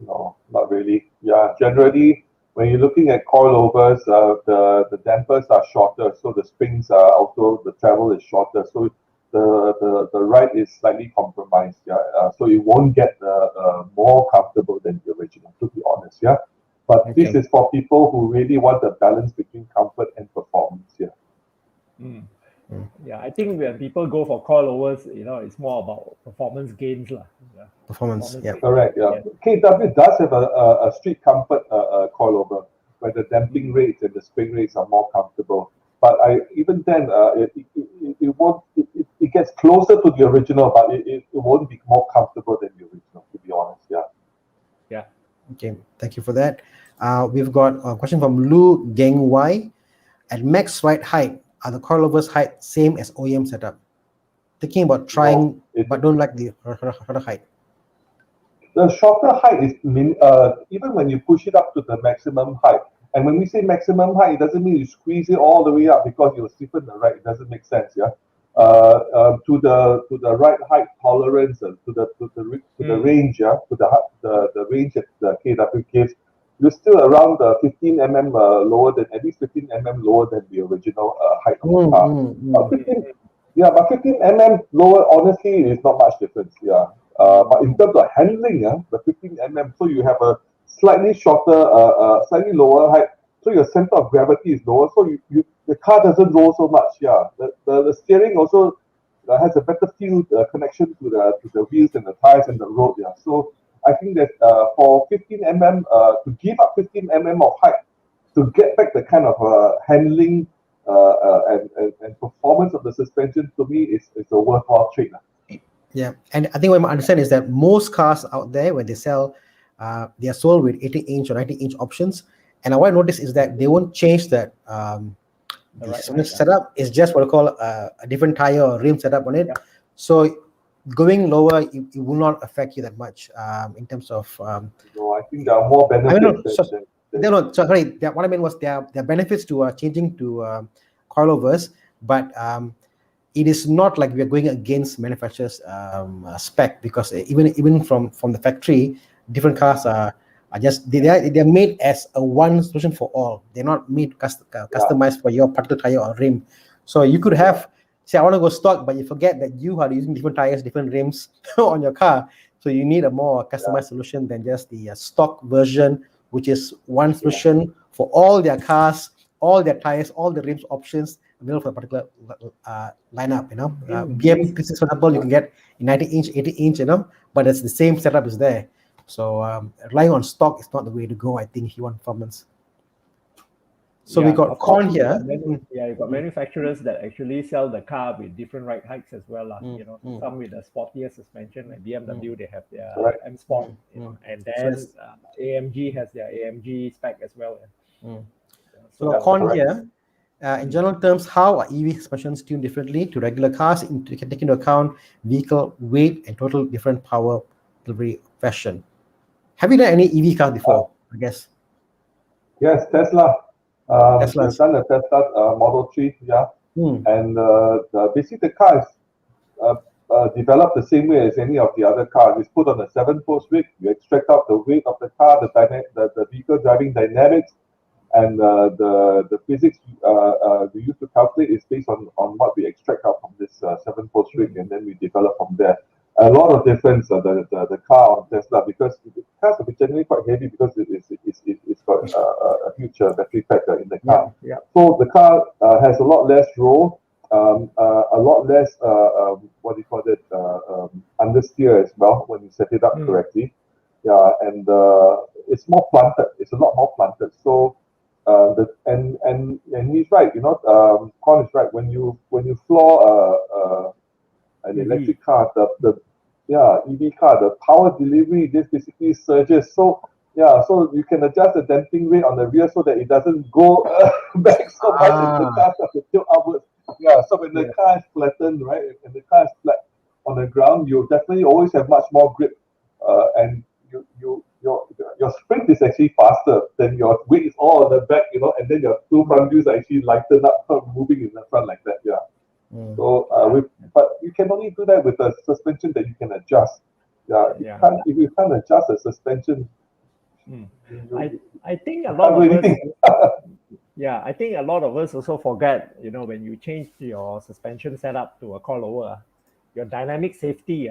No, not really. Yeah, generally, when you're looking at coilovers, the dampers are shorter, so the springs are also, the travel is shorter. So the ride is slightly compromised, so it won't get more comfortable than the original, to be honest, But this is for people who really want a balance between comfort and performance, Yeah, I think when people go for coilovers, it's more about performance gains, Performance, correct. KW does have a street comfort coilover, where the damping rates and the spring rates are more comfortable. But even then, it won't. It gets closer to the original, but it won't be more comfortable than the original, to be honest. Yeah. Okay, thank you for that. We've got a question from Lu Geng Wai. At max ride height, are the coilovers height same as OEM setup? Thinking about trying, but don't like the shorter height. The shorter height is even when you push it up to the maximum height. And when we say maximum height, it doesn't mean you squeeze it all the way up because you'll stiffen the ride. It doesn't make sense, to the ride height tolerance, to the range, to the range that the KW gives, you're still around 15 mm lower than, at least 15 mm lower than the original height of the car. 15 mm lower, honestly, is not much difference, but in terms of handling, the 15 mm, so you have a slightly shorter, slightly lower height, so your center of gravity is lower, so the car doesn't roll so much. The steering also has a better feel connection to the wheels and the tires and the road. So I think that for 15 mm, to give up 15 mm of height to get back the kind of handling and performance of the suspension, to me is a worthwhile trade. Yeah, and I think what I understand is that most cars out there, when they sell, they are sold with 18-inch or 19-inch options. And what I noticed is that they won't change that the setup. Is just what I call a different tire or rim setup on it. So going lower, it will not affect you that much in terms of. No, I think there are more benefits. Sorry. What I meant was there are benefits to changing to coilovers, but it is not like we are going against manufacturer's spec, because even from the factory, different cars are just they're made as a one solution for all. They're not made customized for your particular tire or rim. So you could have say I want to go stock, but you forget that you are using different tires, different rims on your car. So you need a more customized solution than just the stock version, which is one solution for all their cars, all their tires, all the rims options available for a particular lineup. BM pieces, for example, you can get 90-inch, 80-inch, but it's the same setup is there. So relying on stock is not the way to go, I think, if you want performance. So we got Con here. You got manufacturers that actually sell the car with different ride heights as well. Some with a sportier suspension, like BMW, they have their M Sport, and then AMG has their AMG spec as well. So Con here. In general terms, how are EV suspensions tuned differently to regular cars? You can take into account vehicle weight and total different power delivery fashion. Have you done any EV cars before? I guess. Yes, Tesla. We've done the Tesla Model 3, and basically the car is developed the same way as any of the other cars. It's put on a 7-post rig. You extract out the weight of the car, the vehicle driving dynamics, and the physics we use to calculate is based on what we extract out from this 7-post rig, and then we develop from there. A lot of difference the car on Tesla, because the cars are generally quite heavy because it's got a huge battery pack in the car. So the car has a lot less roll, a lot less what do you call it, understeer as well when you set it up correctly. Yeah, and it's more planted. It's a lot more planted. So and he's right. Con is right. When you floor an electric car, the EV car, the power delivery just basically surges. So so you can adjust the damping rate on the rear so that it doesn't go back so much and the car starts to tilt upwards. Yeah, so when the car is flattened, right, and the car is flat on the ground, you definitely always have much more grip, and your sprint is actually faster than your weight is all on the back, and then your two front wheels are actually lightened up, moving in the front like that. Yeah. So but you can only do that with a suspension that you can adjust. If you can't adjust the suspension, I think a lot of us. Yeah, I think a lot of us also forget, when you change your suspension setup to a coilover, your dynamic safety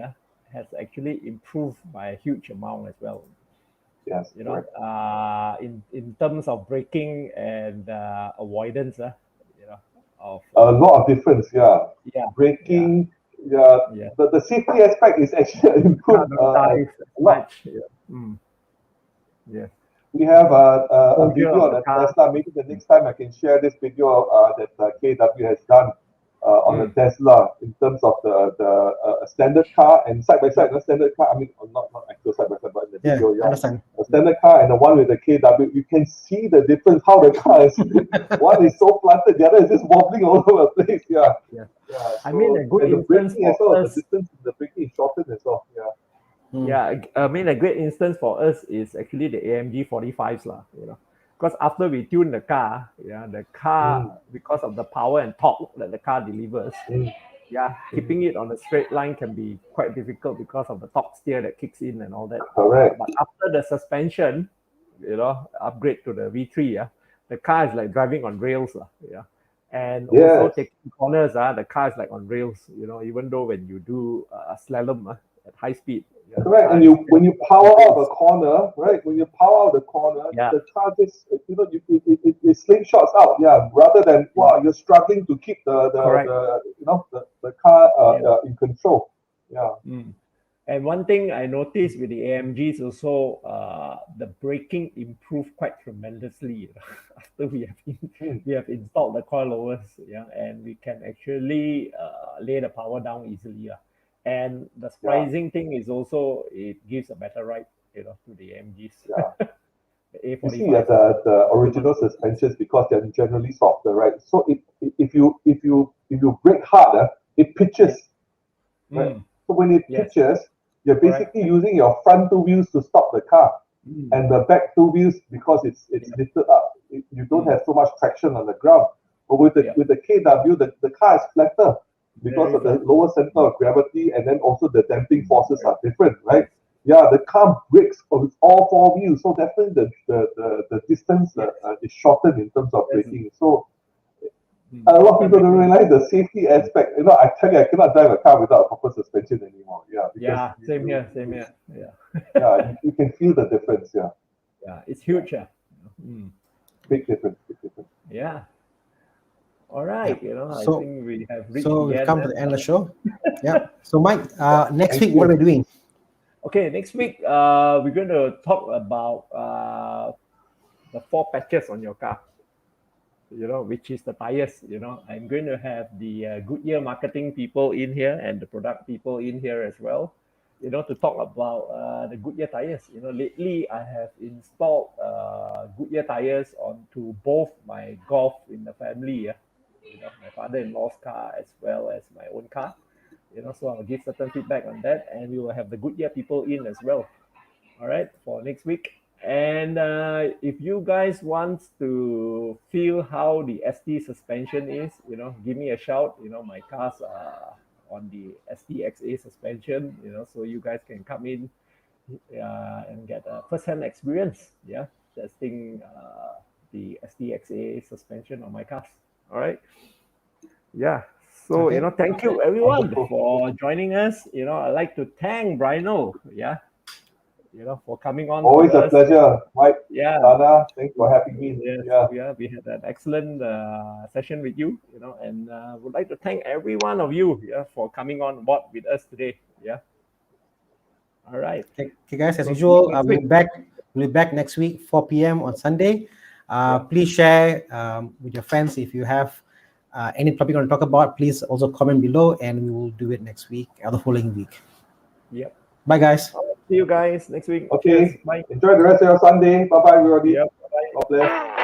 has actually improved by a huge amount as well. Yes. In terms of braking and avoidance, of a lot of difference. Braking. The safety aspect is actually improved much. We have a video on the Tesla. Maybe the next time I can share this video that KW has done on the Tesla in terms of the standard car and side by side. The standard car, I mean, not actual side by side, but in the video, understand. The standard car and the one with the KW, you can see the difference. How the car is, one is so planted, the other is just wobbling all over the place. So, I mean, a good instance for us, the distance in the braking is shortened as well. I mean, a great instance for us is actually the AMG 45s, because after we tune the car, the car, because of the power and torque that the car delivers, keeping it on a straight line can be quite difficult because of the torque steer that kicks in and all that. Correct. But after the suspension, upgrade to the V3, the car is like driving on rails, and also taking corners, the car is like on rails, even though when you do a slalom at high speed. Correct. And when you power out a corner, right? When you power out the corner, the car just it slingshots out, rather than you're struggling to keep the car in control. And one thing I noticed with the AMGs also, the braking improved quite tremendously after we have installed the coilovers, and we can actually lay the power down easily. And the surprising thing is also it gives a better ride, to the AMGs. The A45. You see, the original suspensions, because they're generally softer, right? So if you brake hard, it pitches. Right? So when it pitches, you're basically using your front two wheels to stop the car, and the back two wheels, because it's lifted up, you don't have so much traction on the ground. But with the KW, the car is flatter, because of the lower center of gravity, and then also the damping forces are different, right? The car brakes with all four wheels, so definitely the distance is shortened in terms of braking. So a lot of people don't realize the safety aspect. I tell you, I cannot drive a car without a proper suspension anymore. Same here. You can feel the difference. It's huge. Big difference. Yeah. All right, I think we have reached we've come to the end of the show. So Mike, next week, what are we doing? Okay, next week we're going to talk about the 4 patches on your car, which is the tires. I'm going to have the Goodyear marketing people in here and the product people in here as well, to talk about the Goodyear tires. Lately I have installed Goodyear tires onto both my Golf in the family, my father-in-law's car as well as my own car. So I'll give certain feedback on that, and we will have the Goodyear people in as well. All right, for next week. And if you guys want to feel how the ST suspension is, give me a shout. My cars are on the STXA suspension, so you guys can come in and get a first-hand experience, testing the STXA suspension on my cars. All right. So, thank you everyone for joining us. I'd like to thank Brinal, for coming on. Always a pleasure, Mike. Yeah. Dana, thanks for having me. Yes, we had an excellent session with you, and would like to thank every one of you, for coming on board with us today. Yeah. All right. Okay, guys, as usual, we'll be back next week, 4 p.m. on Sunday. Please share with your friends if you have any topic you want to talk about. Please also comment below, and we will do it next week or the following week. Yep. Bye, guys. See you guys next week. Okay. Cheers. Bye. Enjoy the rest of your Sunday. Bye bye, everybody. Yep. Bye. God bless.